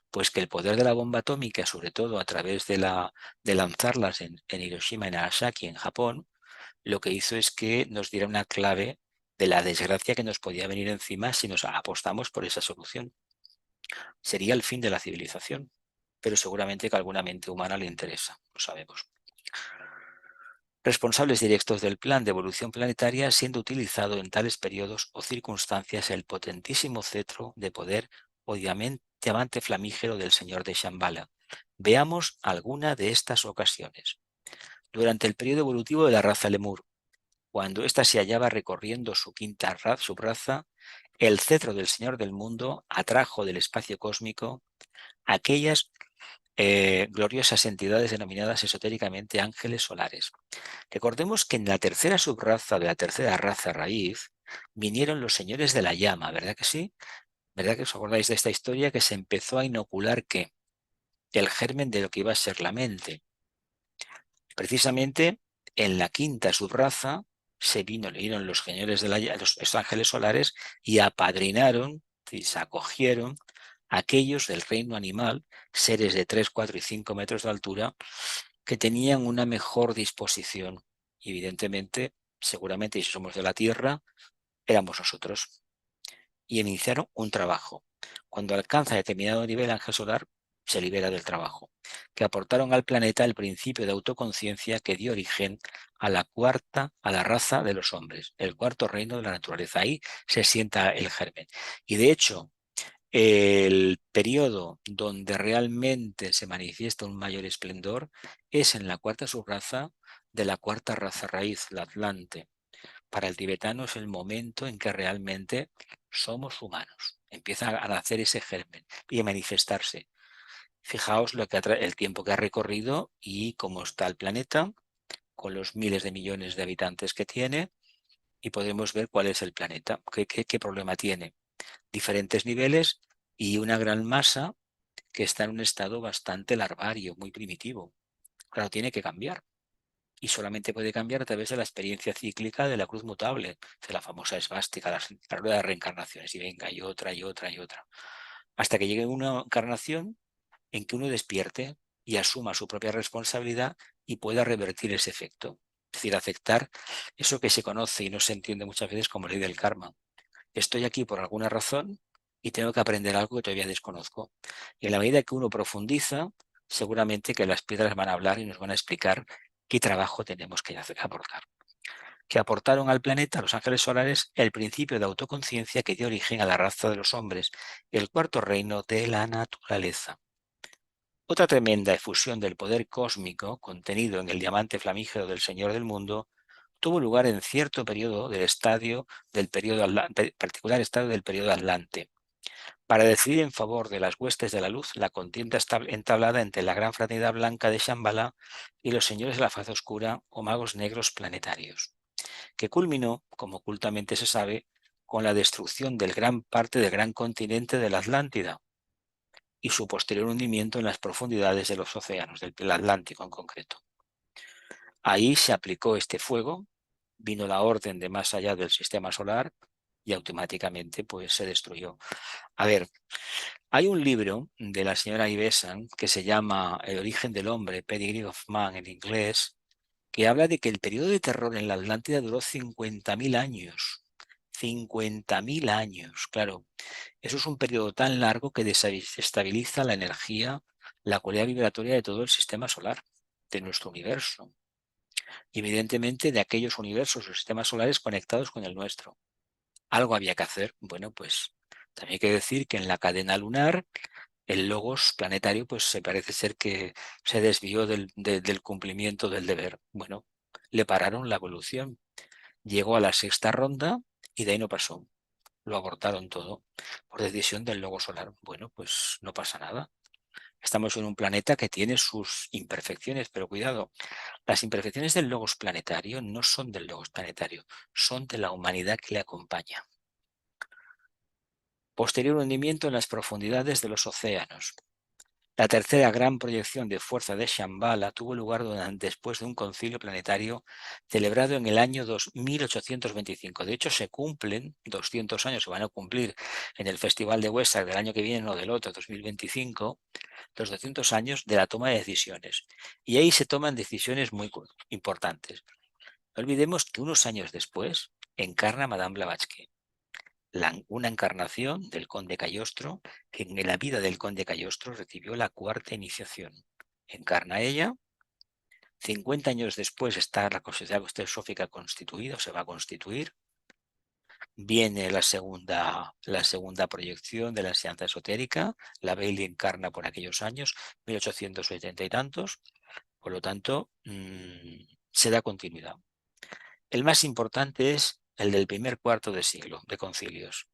Pues que el poder de la bomba atómica, sobre todo a través de lanzarlas en Hiroshima y Nagasaki, en Japón, lo que hizo es que nos diera una clave de la desgracia que nos podía venir encima si nos apostamos por esa solución. Sería el fin de la civilización, pero seguramente que a alguna mente humana le interesa, lo sabemos. Responsables directos del plan de evolución planetaria, siendo utilizado en tales periodos o circunstancias el potentísimo cetro de poder o diamante flamígero del señor de Shambhala. Veamos alguna de estas ocasiones. Durante el periodo evolutivo de la raza Lemur, cuando ésta se hallaba recorriendo su quinta subraza, el cetro del Señor del Mundo atrajo del espacio cósmico aquellas gloriosas entidades denominadas esotéricamente ángeles solares. Recordemos que en la tercera subraza de la tercera raza raíz vinieron los señores de la llama, ¿verdad que sí? ¿Verdad que os acordáis de esta historia que se empezó a inocular qué? El germen de lo que iba a ser la mente. Precisamente en la quinta subraza vinieron los señores de los ángeles solares y apadrinaron, y se acogieron aquellos del reino animal, seres de 3, 4 y 5 metros de altura, que tenían una mejor disposición. Y evidentemente, seguramente, y si somos de la Tierra, éramos nosotros. Y iniciaron un trabajo. Cuando alcanza determinado nivel ángel solar, se libera del trabajo, que aportaron al planeta el principio de autoconciencia que dio origen a la raza de los hombres, el cuarto reino de la naturaleza. Ahí se sienta el germen. Y de hecho, el periodo donde realmente se manifiesta un mayor esplendor es en la cuarta subraza de la cuarta raza raíz, la Atlante. Para el tibetano es el momento en que realmente somos humanos. Empieza a nacer ese germen y a manifestarse. Fijaos el tiempo que ha recorrido y cómo está el planeta, con los miles de millones de habitantes que tiene, y podemos ver cuál es el planeta, qué problema tiene. Diferentes niveles y una gran masa que está en un estado bastante larvario, muy primitivo. Claro, tiene que cambiar. Y solamente puede cambiar a través de la experiencia cíclica de la cruz mutable, de la famosa esvástica, la rueda de reencarnaciones, y venga, y otra, y otra, y otra. Hasta que llegue una encarnación en que uno despierte y asuma su propia responsabilidad y pueda revertir ese efecto. Es decir, aceptar eso que se conoce y no se entiende muchas veces como ley del karma. Estoy aquí por alguna razón y tengo que aprender algo que todavía desconozco. Y en la medida que uno profundiza, seguramente que las piedras van a hablar y nos van a explicar qué trabajo tenemos que aportar. Que aportaron al planeta los ángeles solares el principio de autoconciencia que dio origen a la raza de los hombres, el cuarto reino de la naturaleza. Otra tremenda efusión del poder cósmico contenido en el diamante flamígero del Señor del Mundo tuvo lugar en cierto periodo particular estadio del periodo Atlante, para decidir en favor de las huestes de la luz la contienda entablada entre la gran fraternidad blanca de Shambhala y los señores de la faz oscura o magos negros planetarios, que culminó, como ocultamente se sabe, con la destrucción del gran parte del gran continente de la Atlántida y su posterior hundimiento en las profundidades de los océanos, del Atlántico en concreto. Ahí se aplicó este fuego, vino la orden de más allá del sistema solar y automáticamente pues se destruyó. A ver, hay un libro de la señora Ivesan que se llama El origen del hombre, Pedigree of Man en inglés, que habla de que el periodo de terror en la Atlántida duró 50.000 años. 50.000 años, claro. Eso es un periodo tan largo que desestabiliza la energía, la cualidad vibratoria de todo el sistema solar, de nuestro universo. Y evidentemente de aquellos universos o sistemas solares conectados con el nuestro. Algo había que hacer. Bueno, pues también hay que decir que en la cadena lunar el logos planetario pues se parece ser que se desvió del cumplimiento del deber. Bueno, le pararon la evolución. Llegó a la sexta ronda y de ahí no pasó. Lo abortaron todo por decisión del logo solar. Bueno, pues no pasa nada. Estamos en un planeta que tiene sus imperfecciones, pero cuidado, las imperfecciones del logos planetario no son del logos planetario, son de la humanidad que le acompaña. Posterior hundimiento en las profundidades de los océanos. La tercera gran proyección de fuerza de Shambhala tuvo lugar después de un concilio planetario celebrado en el año 1825. De hecho, se cumplen 200 años, se van a cumplir en el Festival de Wesak del año que viene, no del otro, 2025, los 200 años de la toma de decisiones. Y ahí se toman decisiones muy importantes. No olvidemos que unos años después encarna Madame Blavatsky, una encarnación del conde Cagliostro, que en la vida del conde Cagliostro recibió la cuarta iniciación. Encarna ella, 50 años después está la Sociedad Teosófica constituida, o se va a constituir. Viene la segunda proyección de la enseñanza esotérica, la Bailey encarna por aquellos años, 1870 y tantos, por lo tanto, se da continuidad. El más importante es el del primer cuarto de siglo de concilios.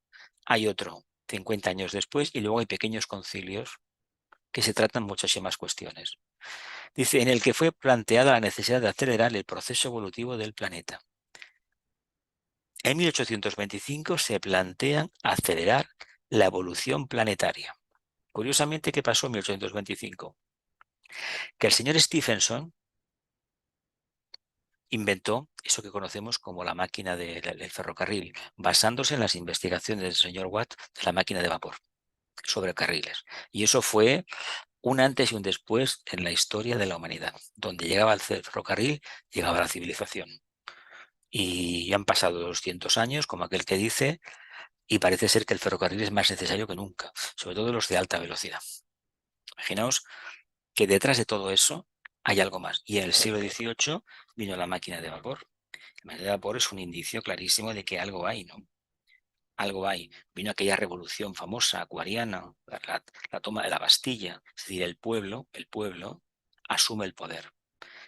Hay otro 50 años después y luego hay pequeños concilios que se tratan muchísimas cuestiones. Dice, en el que fue planteada la necesidad de acelerar el proceso evolutivo del planeta. En 1825 se plantean acelerar la evolución planetaria. Curiosamente, ¿qué pasó en 1825? Que el señor Stephenson inventó eso que conocemos como la máquina del ferrocarril, basándose en las investigaciones del señor Watt de la máquina de vapor sobre carriles. Y eso fue un antes y un después en la historia de la humanidad. Donde llegaba el ferrocarril, llegaba la civilización. Y han pasado 200 años, como aquel que dice, y parece ser que el ferrocarril es más necesario que nunca, sobre todo los de alta velocidad. Imaginaos que detrás de todo eso hay algo más. Y en el siglo XVIII vino la máquina de vapor. La máquina de vapor es un indicio clarísimo de que algo hay, ¿no? Algo hay. Vino aquella revolución famosa, acuariana, la toma de la Bastilla. Es decir, el pueblo asume el poder,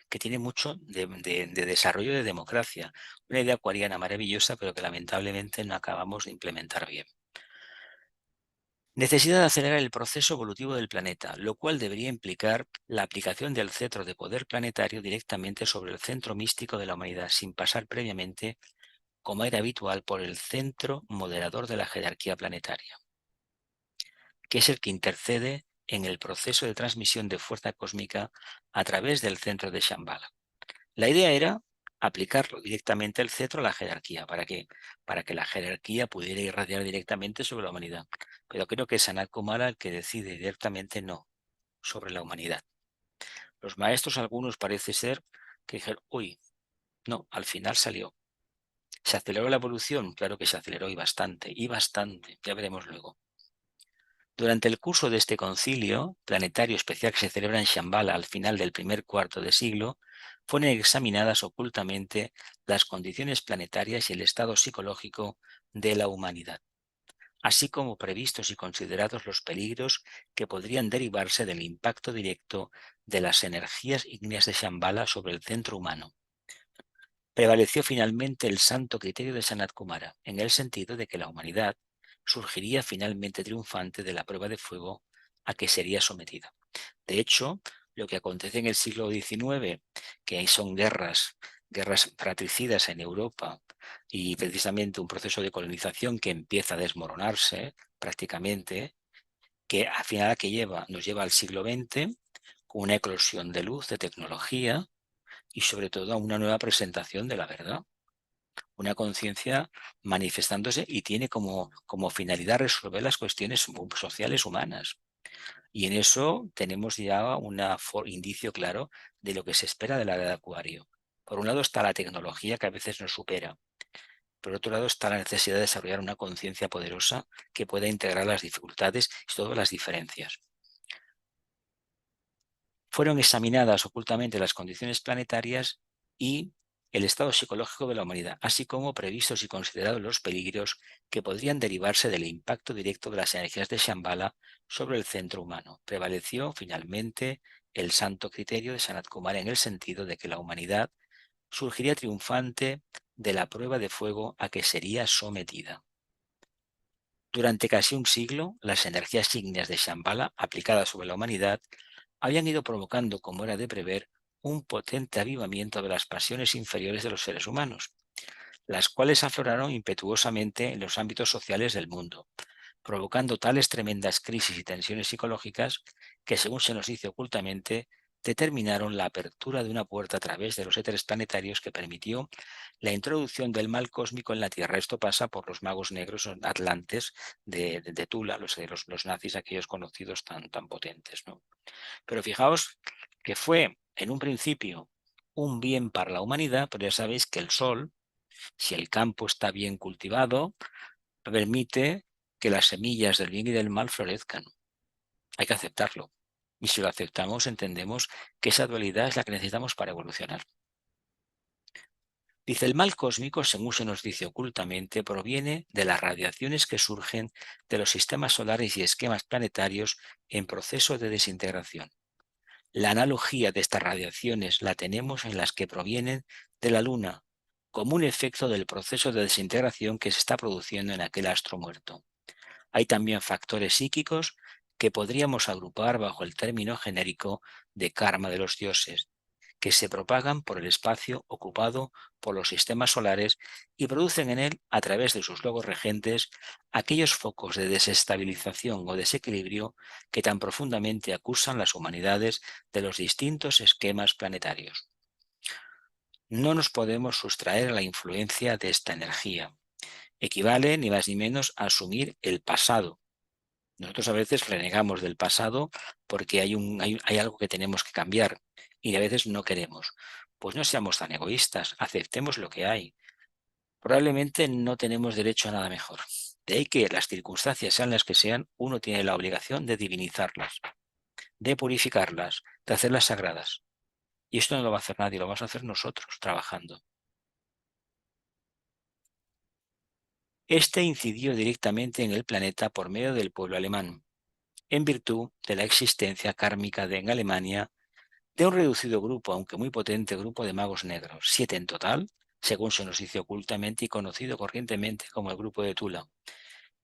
que tiene mucho de desarrollo de democracia. Una idea acuariana maravillosa, pero que lamentablemente no acabamos de implementar bien. Necesidad de acelerar el proceso evolutivo del planeta, lo cual debería implicar la aplicación del cetro de poder planetario directamente sobre el centro místico de la humanidad, sin pasar previamente, como era habitual, por el centro moderador de la jerarquía planetaria, que es el que intercede en el proceso de transmisión de fuerza cósmica a través del centro de Shambhala. La idea era aplicarlo directamente el cetro a la jerarquía. ¿Para qué? Para que la jerarquía pudiera irradiar directamente sobre la humanidad. Pero creo que es Sanat Kumara el que decide directamente no sobre la humanidad. Los maestros, algunos parece ser que dijeron, uy, no, al final salió. ¿Se aceleró la evolución? Claro que se aceleró y bastante, ya veremos luego. Durante el curso de este concilio planetario especial que se celebra en Shambhala al final del primer cuarto de siglo, fueron examinadas ocultamente las condiciones planetarias y el estado psicológico de la humanidad, así como previstos y considerados los peligros que podrían derivarse del impacto directo de las energías ígneas de Shambhala sobre el centro humano. Prevaleció finalmente el santo criterio de Sanat Kumara, en el sentido de que la humanidad surgiría finalmente triunfante de la prueba de fuego a que sería sometida. De hecho, lo que acontece en el siglo XIX, que son guerras fratricidas en Europa y precisamente un proceso de colonización que empieza a desmoronarse prácticamente, que al final nos lleva al siglo XX con una eclosión de luz, de tecnología y sobre todo a una nueva presentación de la verdad. Una conciencia manifestándose y tiene como finalidad resolver las cuestiones sociales humanas. Y en eso tenemos ya un indicio claro de lo que se espera de la edad de Acuario. Por un lado está la tecnología que a veces nos supera. Por otro lado está la necesidad de desarrollar una conciencia poderosa que pueda integrar las dificultades y todas las diferencias. Fueron examinadas ocultamente las condiciones planetarias y el estado psicológico de la humanidad, así como previstos y considerados los peligros que podrían derivarse del impacto directo de las energías de Shambhala sobre el centro humano. Prevaleció finalmente el santo criterio de Sanat Kumara en el sentido de que la humanidad surgiría triunfante de la prueba de fuego a que sería sometida. Durante casi un siglo, las energías ígneas de Shambhala aplicadas sobre la humanidad habían ido provocando, como era de prever, un potente avivamiento de las pasiones inferiores de los seres humanos, las cuales afloraron impetuosamente en los ámbitos sociales del mundo, provocando tales tremendas crisis y tensiones psicológicas que, según se nos dice ocultamente, determinaron la apertura de una puerta a través de los éteres planetarios que permitió la introducción del mal cósmico en la Tierra. Esto pasa por los magos negros atlantes de Tula, los nazis, aquellos conocidos tan potentes, ¿no? Pero fijaos que fue en un principio un bien para la humanidad, pero ya sabéis que el sol, si el campo está bien cultivado, permite que las semillas del bien y del mal florezcan. Hay que aceptarlo. Y si lo aceptamos, entendemos que esa dualidad es la que necesitamos para evolucionar. Dice, el mal cósmico, según se nos dice ocultamente, proviene de las radiaciones que surgen de los sistemas solares y esquemas planetarios en proceso de desintegración. La analogía de estas radiaciones la tenemos en las que provienen de la Luna, como un efecto del proceso de desintegración que se está produciendo en aquel astro muerto. Hay también factores psíquicos que podríamos agrupar bajo el término genérico de karma de los dioses, que se propagan por el espacio ocupado por los sistemas solares y producen en él, a través de sus logos regentes, aquellos focos de desestabilización o desequilibrio que tan profundamente acusan las humanidades de los distintos esquemas planetarios. No nos podemos sustraer a la influencia de esta energía. Equivale, ni más ni menos, a asumir el pasado. Nosotros a veces renegamos del pasado porque hay algo que tenemos que cambiar y a veces no queremos. Pues no seamos tan egoístas, aceptemos lo que hay. Probablemente no tenemos derecho a nada mejor. De ahí que las circunstancias sean las que sean, uno tiene la obligación de divinizarlas, de purificarlas, de hacerlas sagradas. Y esto no lo va a hacer nadie, lo vamos a hacer nosotros, trabajando. Este incidió directamente en el planeta por medio del pueblo alemán, en virtud de la existencia kármica en Alemania de un reducido grupo, aunque muy potente grupo de magos negros, 7 en total, según se nos dice ocultamente y conocido corrientemente como el grupo de Tula,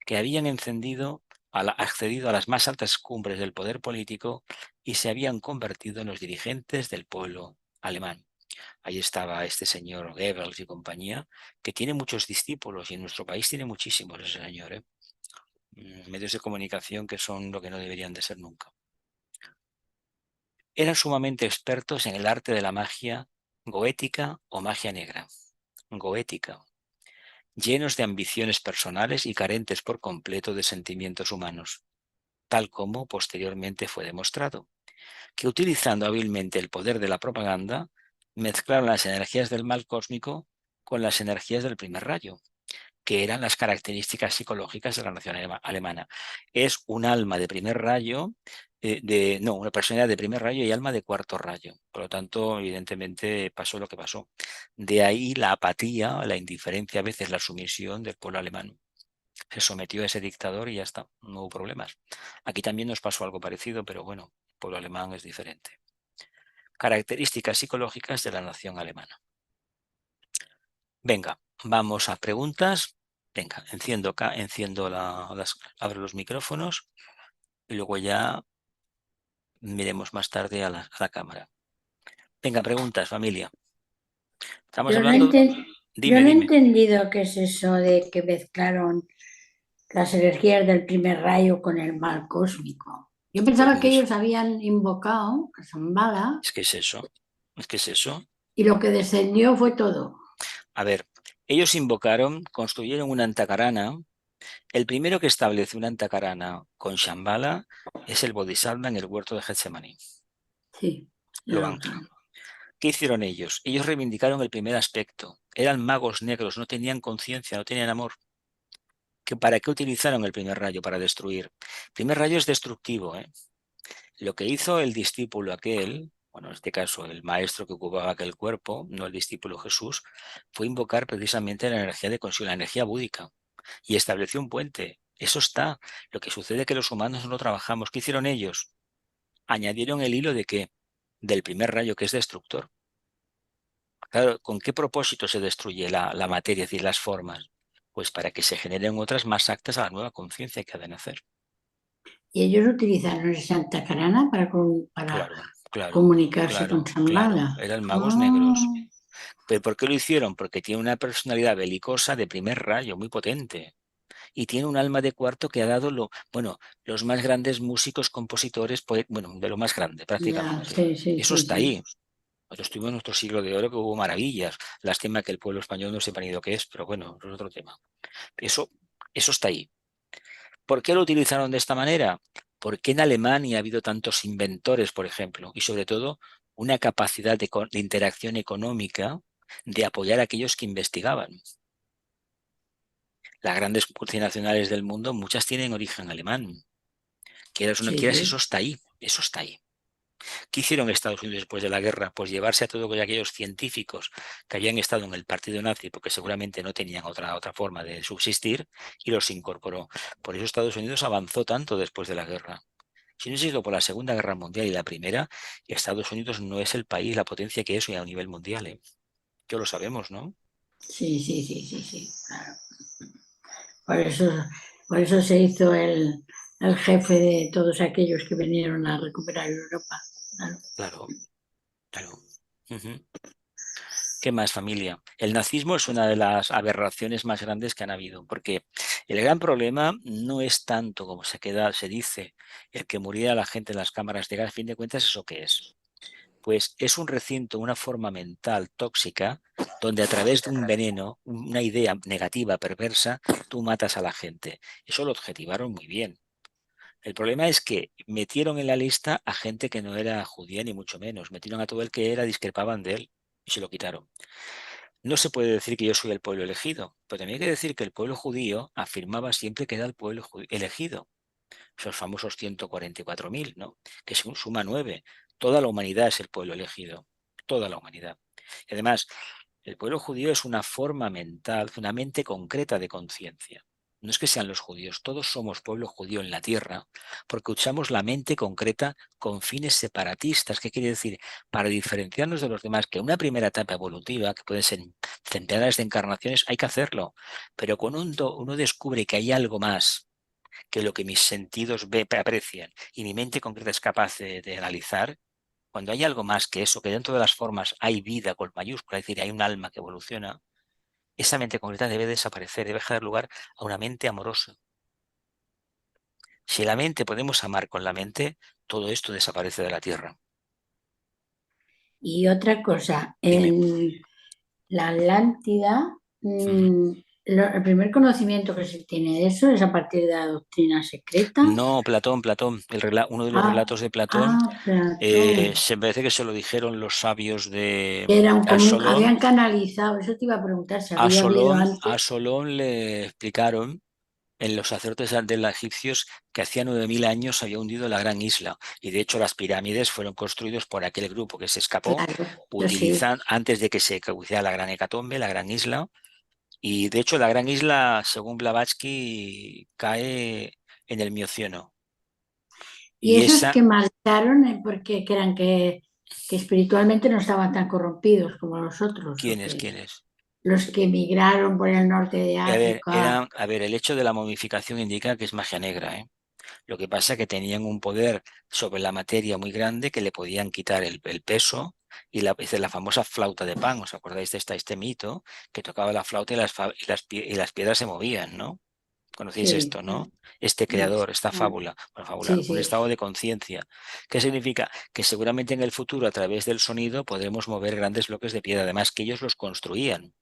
que habían accedido a las más altas cumbres del poder político y se habían convertido en los dirigentes del pueblo alemán. Ahí estaba este señor Goebbels y compañía, que tiene muchos discípulos y en nuestro país tiene muchísimos ese señor, ¿eh? Medios de comunicación que son lo que no deberían de ser nunca. Eran sumamente expertos en el arte de la magia goética o magia negra. Goética, llenos de ambiciones personales y carentes por completo de sentimientos humanos, tal como posteriormente fue demostrado. que utilizando hábilmente el poder de la propaganda, mezclaron las energías del mal cósmico con las energías del primer rayo, que eran las características psicológicas de la nación alemana. Es un alma de primer rayo, una personalidad de primer rayo y alma de cuarto rayo. Por lo tanto, evidentemente pasó lo que pasó. De ahí la apatía, la indiferencia, a veces la sumisión del pueblo alemán. Se sometió a ese dictador y ya está, no hubo problemas. Aquí también nos pasó algo parecido, pero bueno, el pueblo alemán es diferente. Características psicológicas de la nación alemana. Venga, vamos a preguntas. Venga, enciendo acá, abro los micrófonos y luego ya miremos más tarde a la cámara. Venga, preguntas, familia. Estamos
Yo no,
hablando.
yo no he
Dime.
entendido qué es eso de que mezclaron las energías del primer rayo con el mal cósmico. Yo pensaba
Pues
que ellos habían invocado a Shambhala
es que es eso. Es que es eso.
y lo que descendió fue todo.
A ver, ellos construyeron una antakarana. El primero que establece una antakarana con Shambhala es el Bodhisattva en el huerto de Getsemaní.
Sí, ya
Lo
lo
anclan.
creo.
¿Qué hicieron ellos? Ellos reivindicaron el primer aspecto. Eran magos negros, no tenían conciencia, no tenían amor. ¿Para qué utilizaron el primer rayo? Para destruir. El primer rayo es destructivo, ¿eh? Lo que hizo el discípulo aquel, bueno, en este caso el maestro que ocupaba aquel cuerpo, no el discípulo Jesús, fue invocar precisamente la energía de consigo, la energía búdica, y estableció un puente. Eso está. Lo que sucede es que los humanos no lo trabajamos. ¿Qué hicieron ellos? Añadieron el hilo de qué? Del primer rayo, que es destructor. Claro, ¿con qué propósito se destruye la materia, es decir, las formas? Pues para que se generen otras más actas a la nueva conciencia que ha de nacer.
Y ellos utilizaron esa Santa Carana para
Claro, claro,
comunicarse con
claro, claro.
Shambhala.
Eran magos negros.
Ah,
¿Pero por qué lo hicieron? Porque tiene una personalidad belicosa de primer rayo, muy potente. Y tiene un alma de cuarto que ha dado los más grandes músicos, compositores, bueno, de lo más grande
ya,
prácticamente.
sí, sí,
Eso
sí,
está
sí.
ahí. Nosotros tuvimos nuestro siglo de oro que hubo maravillas. Lástima que el pueblo español no sepa ni lo que es, pero bueno, eso es otro tema. Eso está ahí. ¿Por qué lo utilizaron de esta manera? ¿Por qué en Alemania ha habido tantos inventores, por ejemplo? Y sobre todo, una capacidad de interacción económica de apoyar a aquellos que investigaban. Las grandes multinacionales del mundo, muchas tienen origen alemán. Quieras o no quieras,
Sí.
eso está ahí. Eso está ahí. ¿Qué hicieron Estados Unidos después de la guerra? Pues llevarse a todos aquellos científicos que habían estado en el partido nazi, porque seguramente no tenían otra forma de subsistir, y los incorporó. Por eso Estados Unidos avanzó tanto después de la guerra. Si no ha sido por la Segunda Guerra Mundial y la Primera, Estados Unidos no es el país, la potencia que es hoy a nivel mundial. Que lo sabemos, ¿no?
Sí, sí, sí, sí, sí, claro. Por eso, por eso se hizo el jefe de todos aquellos que vinieron a recuperar Europa. Claro.
Claro, claro. Ujú. ¿Qué más, familia? El nazismo es una de las aberraciones más grandes que han habido, porque el gran problema no es tanto como se dice, el que muriera la gente en las cámaras de gas. A fin de cuentas, ¿eso qué es? Pues es un recinto, una forma mental tóxica, donde a través de un veneno, una idea negativa, perversa, tú matas a la gente. Eso lo objetivaron muy bien. El problema es que metieron en la lista a gente que no era judía ni mucho menos. Metieron a todo el que era, discrepaban de él y se lo quitaron. No se puede decir que yo soy el pueblo elegido, pero también hay que decir que el pueblo judío afirmaba siempre que era el pueblo elegido. Esos famosos 144.000, ¿no? Que suma 9. Toda la humanidad es el pueblo elegido. Toda la humanidad. Y además, el pueblo judío es una forma mental, una mente concreta de conciencia. No es que sean los judíos, todos somos pueblo judío en la tierra, porque usamos la mente concreta con fines separatistas. ¿Qué quiere decir? Para diferenciarnos de los demás, que una primera etapa evolutiva, que puede ser centenares de encarnaciones, hay que hacerlo. Pero cuando uno descubre que hay algo más que lo que mis sentidos aprecian y mi mente concreta es capaz de analizar, cuando hay algo más que eso, que dentro de las formas hay vida con mayúscula, es decir, hay un alma que evoluciona, esa mente concreta debe desaparecer, debe dar lugar a una mente amorosa. Si la mente podemos amar con la mente, todo esto desaparece de la tierra.
Y otra cosa,
Dime.
en la Atlántida,
Mm.
El primer conocimiento que se tiene de eso es a partir de la doctrina secreta.
No, Platón, uno de los relatos de Platón,
Platón.
se parece que se lo dijeron los sabios
Que era
al
habían
Solón.
canalizado, eso te iba a preguntar si
A
había habido
A
antes.
Solón le explicaron en los sacerdotes de los egipcios que hacía 9000 años se había hundido la gran isla y de hecho las pirámides fueron construidos por aquel grupo que se escapó
Claro, sí.
utilizan antes de que se caduciera la gran hecatombe, la gran isla. Y de hecho la gran isla, según Blavatsky, cae en el Mioceno.
Y
Y
esos
esa,
que marcharon, porque que eran que espiritualmente no estaban tan corrompidos como los otros, o que
¿quiénes?
los que emigraron por el norte de África.
A ver, el hecho de la momificación indica que es magia negra, ¿eh? Lo que pasa es que tenían un poder sobre la materia muy grande que le podían quitar el peso y la famosa flauta de Pan. ¿Os acordáis de este mito? Que tocaba la flauta y y las piedras se movían, ¿no? Conocéis
Sí,
esto, ¿no? Este creador, esta fábula, bueno, fábula,
sí,
un
sí.
estado de conciencia. ¿Qué significa? Que seguramente en el futuro, a través del sonido, podremos mover grandes bloques de piedra, además que ellos los construían.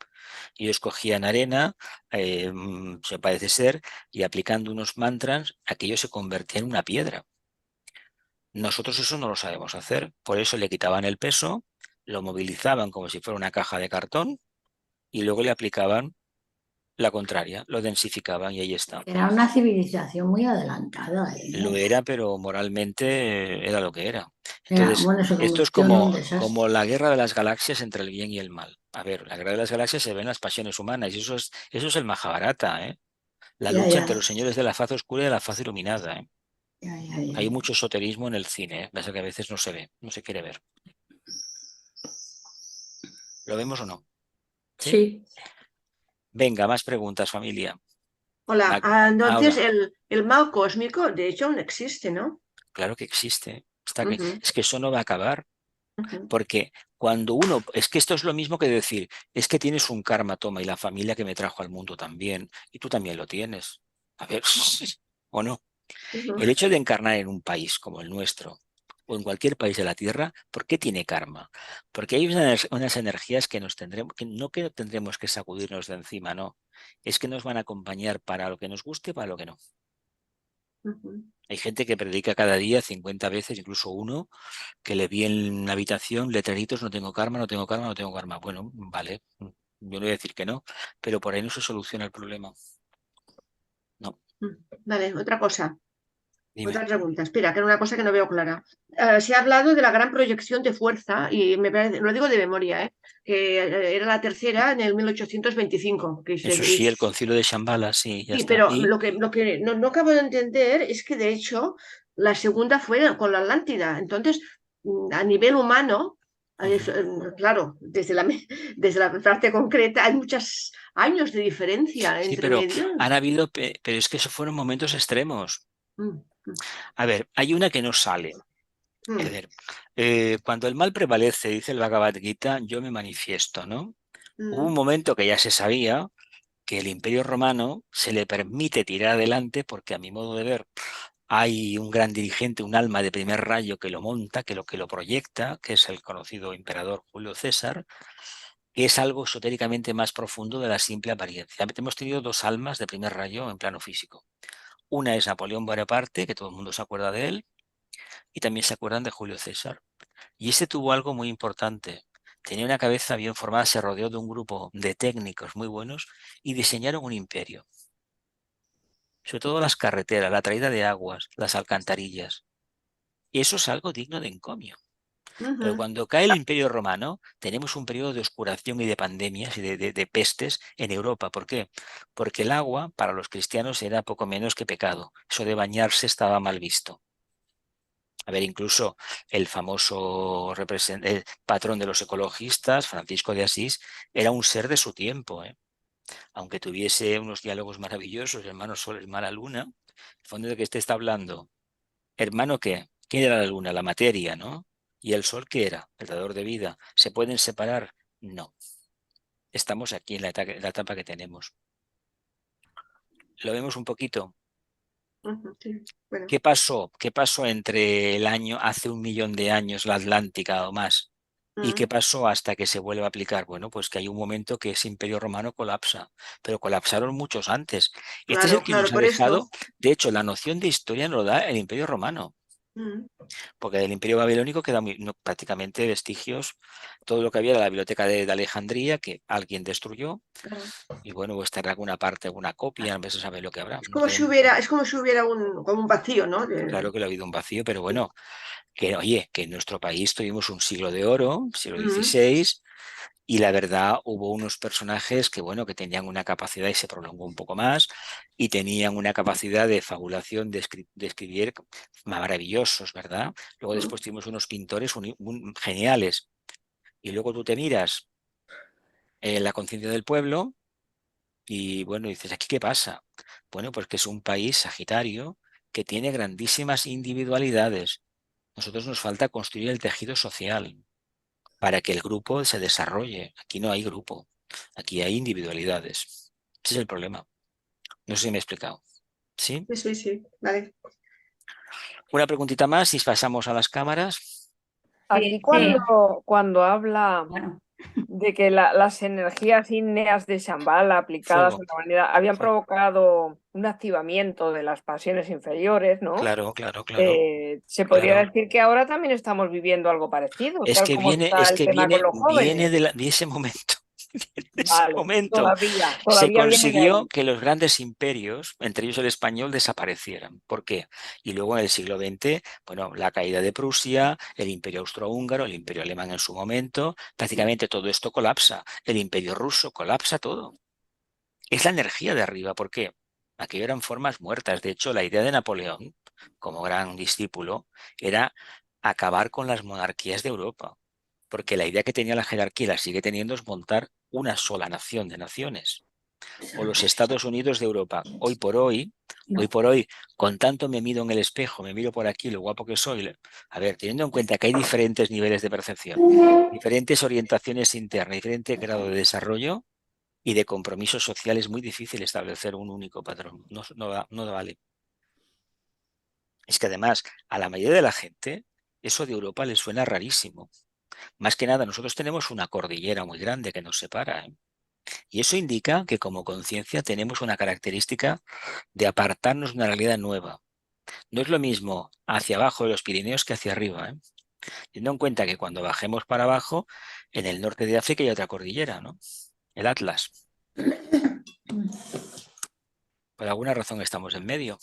Ellos cogían arena, se parece ser, y aplicando unos mantras, aquello se convertía en una piedra. Nosotros eso no lo sabemos hacer, por eso le quitaban el peso, lo movilizaban como si fuera una caja de cartón y luego le aplicaban la contraria, lo densificaban y ahí está.
Era una civilización muy adelantada,
Lo
¿eh?
era, pero moralmente era lo que era. Entonces,
Bueno, se
esto es
convirtió en un
como
desastre.
la guerra de las galaxias entre el bien y el mal. A ver, la guerra de las galaxias se ve en las pasiones humanas y eso es el Mahabharata, ¿eh? La
Ya,
lucha
ya,
entre los señores de la faz oscura y de la faz iluminada, ¿eh?
ya, ya,
Hay
ya.
mucho esoterismo en el cine, ¿eh? Pasa que a veces no se ve, no se quiere ver. ¿Lo vemos o no? ¿Sí?
Sí,
Venga, más preguntas, familia.
Hola, entonces
Ahora,
el mal cósmico, de hecho, no existe, ¿no?
claro que existe.
Ujú,
Es que eso no va a acabar.
ujú,
Porque cuando uno, es que esto es lo mismo que decir, es que tienes un karma, toma, y la familia que me trajo al mundo también, y tú también lo tienes. A ver, ¿o no?
ujú,
El hecho de encarnar en un país como el nuestro, o en cualquier país de la Tierra, ¿por qué tiene karma? Porque hay unas energías que nos tendremos, que tendremos que sacudirnos de encima, no. Es que nos van a acompañar para lo que nos guste y para lo que no.
ujú.
Hay gente que predica cada día 50 veces, incluso uno, que le vi en la habitación letreritos, no tengo karma, no tengo karma, no tengo karma. Bueno, vale, yo no voy a decir que no, pero por ahí no se soluciona el problema. No,
Vale, otra cosa.
dime.
Otra pregunta, espera, que era una cosa que no veo clara. Se ha hablado de la gran proyección de fuerza, y lo digo de memoria, que era la tercera en el 1825.
Eso sí, el concilio de Shambhala, sí, ya
Sí,
está.
pero
Y
lo que no acabo de entender es que de hecho la segunda fue con la Atlántida. Entonces, a nivel humano,
ujú.
claro, desde la parte concreta hay muchos años de diferencia
Sí,
entre
pero
medio.
han habido, pero es que eso fueron momentos extremos.
Mm, mm,
A ver, hay una que no sale. Es
mm,
decir, cuando el mal prevalece, dice el Bhagavad Gita, yo me manifiesto, ¿no? Hubo un
mm,
momento que ya se sabía que el Imperio Romano se le permite tirar adelante porque a mi modo de ver hay un gran dirigente, un alma de primer rayo que lo monta, que lo proyecta, que es el conocido emperador Julio César, que es algo esotéricamente más profundo de la simple apariencia. Hemos tenido dos almas de primer rayo en plano físico. Una es Napoleón Bonaparte, que todo el mundo se acuerda de él, y también se acuerdan de Julio César. Y este tuvo algo muy importante. Tenía una cabeza bien formada, se rodeó de un grupo de técnicos muy buenos y diseñaron un imperio. Sobre todo las carreteras, la traída de aguas, las alcantarillas. Y eso es algo digno de encomio. Pero
ujú,
cuando cae el Imperio Romano, tenemos un periodo de oscuración y de pandemias y de pestes en Europa. ¿Por qué? Porque el agua para los cristianos era poco menos que pecado. Eso de bañarse estaba mal visto. A ver, incluso el famoso patrón de los ecologistas, Francisco de Asís, era un ser de su tiempo, ¿eh? Aunque tuviese unos diálogos maravillosos, hermano Sol, hermana Luna, el fondo de que este está hablando. ¿Hermano qué? ¿Quién era la luna? La materia, ¿no? ¿Y el sol qué era? El dador de vida. ¿Se pueden separar? No. Estamos aquí en la etapa que tenemos. Lo vemos un poquito.
ujú, sí. Bueno,
¿Qué pasó? ¿Qué pasó entre el año, hace 1 millón de años, la Atlántica o más? ¿Y qué pasó hasta que se vuelve a aplicar? Bueno, pues que hay un momento que ese Imperio Romano colapsa, pero colapsaron muchos antes. Este es el
Claro,
que nos
claro,
ha
por
dejado,
eso.
de hecho, la noción de historia nos lo da el Imperio Romano,
Mm,
porque del Imperio Babilónico quedan prácticamente vestigios, todo lo que había de la biblioteca de Alejandría, que alguien destruyó,
claro.
y bueno, pues estará alguna parte, alguna copia, a veces sabe lo que habrá.
Es
No
como si
tenemos,
hubiera, es como si hubiera como un vacío, ¿no?
claro que lo ha habido un vacío, pero bueno, que oye, que en nuestro país tuvimos un siglo de oro, siglo
Mm,
XVI, y la verdad hubo unos personajes que, bueno, que tenían una capacidad y se prolongó un poco más, y tenían una capacidad de fabulación, de escribir maravillosos, ¿verdad? Luego
mm.
después tuvimos unos pintores geniales, y luego tú te miras la conciencia del pueblo y, bueno, dices, ¿aquí qué pasa? Bueno, pues que es un país sagitario que tiene grandísimas individualidades. Nosotros nos falta construir el tejido social para que el grupo se desarrolle. Aquí no hay grupo, aquí hay individualidades. Ese es el problema. No sé si me he explicado. ¿Sí?
Sí, sí, sí, vale.
Una preguntita más y pasamos a las cámaras.
Aquí
Sí,
cuando habla
bueno,
de que las energías ígneas de Shambhala aplicadas a
Fuego.
la humanidad habían
Fuego.
provocado un activamiento de las pasiones inferiores, ¿no?
Claro, claro, claro,
Se podría
claro.
decir que ahora también estamos viviendo algo parecido,
Es
tal
que
como
viene,
está
es
el
que
tema con
viene,
los
viene
jóvenes.
de ese momento. De ese
Vale,
momento
todavía,
se
todavía viene de
consiguió
ahí.
que los grandes imperios, entre ellos el español, desaparecieran. ¿Por qué? Y luego en el siglo XX, bueno, la caída de Prusia, el imperio austrohúngaro, el imperio alemán en su momento, prácticamente todo esto colapsa. El imperio ruso colapsa todo. Es la energía de arriba. ¿Por qué? Aquello eran formas muertas. De hecho, la idea de Napoleón, como gran discípulo, era acabar con las monarquías de Europa. Porque la idea que tenía la jerarquía y la sigue teniendo es montar una sola nación de naciones. O los Estados Unidos de Europa. Hoy
no.
por hoy, con tanto me miro en el espejo, me miro por aquí, lo guapo que soy. A ver, teniendo en cuenta que hay diferentes niveles de percepción, diferentes orientaciones internas, diferente grado de desarrollo, y de compromiso social, es muy difícil establecer un único patrón. No, no vale. Es que además, a la mayoría de la gente, eso de Europa le suena rarísimo. Más que nada, nosotros tenemos una cordillera muy grande que nos separa, ¿eh? Y eso indica que como conciencia tenemos una característica de apartarnos de una realidad nueva. No es lo mismo hacia abajo de los Pirineos que hacia arriba, ¿eh? Teniendo en cuenta que cuando bajemos para abajo, en el norte de África hay otra cordillera, ¿no? El Atlas. Por alguna razón estamos en medio.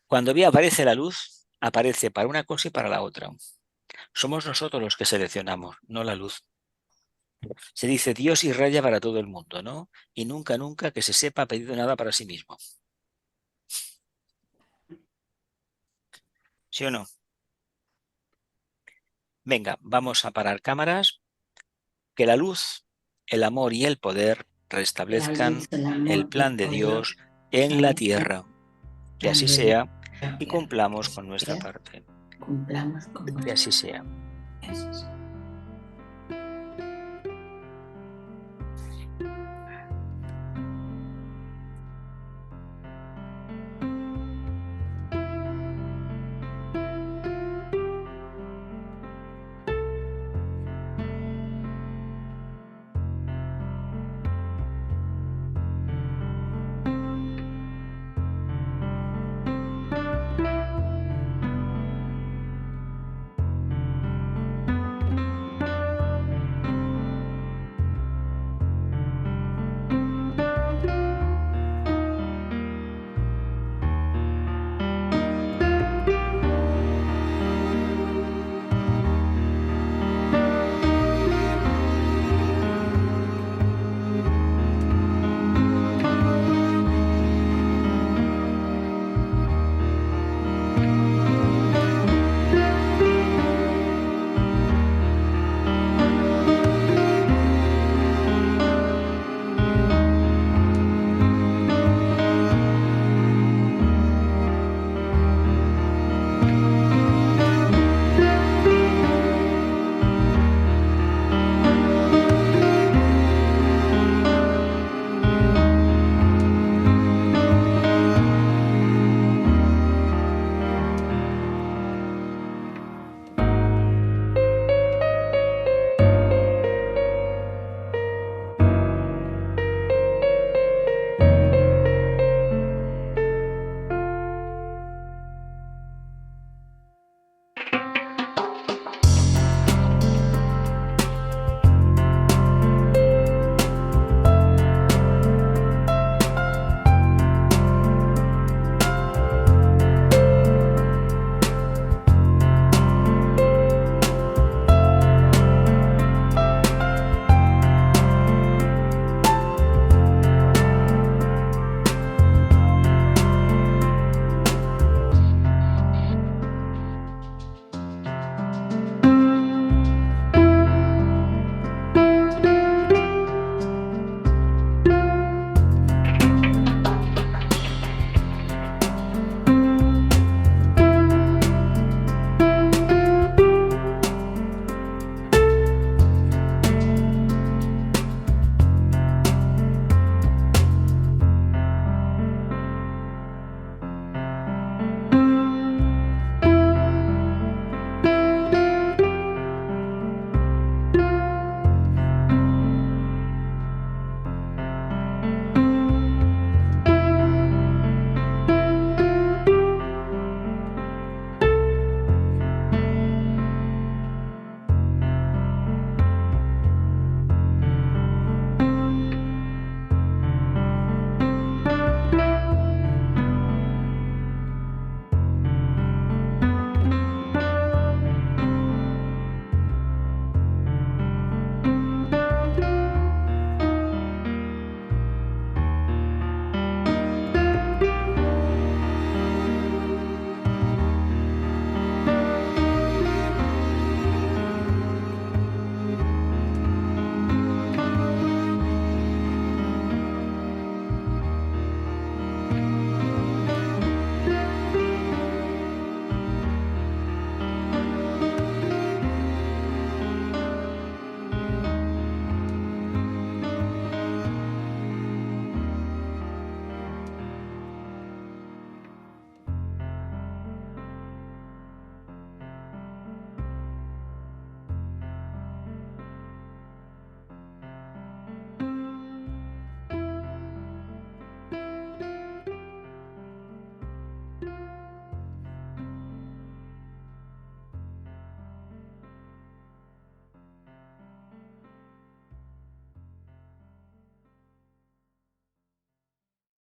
Cuando aparece la luz, aparece para una cosa y para la otra. Somos nosotros los que seleccionamos, no la luz. Se dice Dios irradia para todo el mundo, ¿no? Y nunca, nunca que se sepa ha pedido nada para sí mismo. ¿Sí o no? Venga, vamos a parar cámaras. Que la luz, el amor y el poder
La
restablezcan
luz, el
el
amor y el
plan de
poder
Dios en la tierra. Que así
plan de Dios
sea
en la
y
tierra. Que
cumplamos
así
con nuestra
sea,
parte.
cumplamos con
Que
nuestra
así sea.
gracias.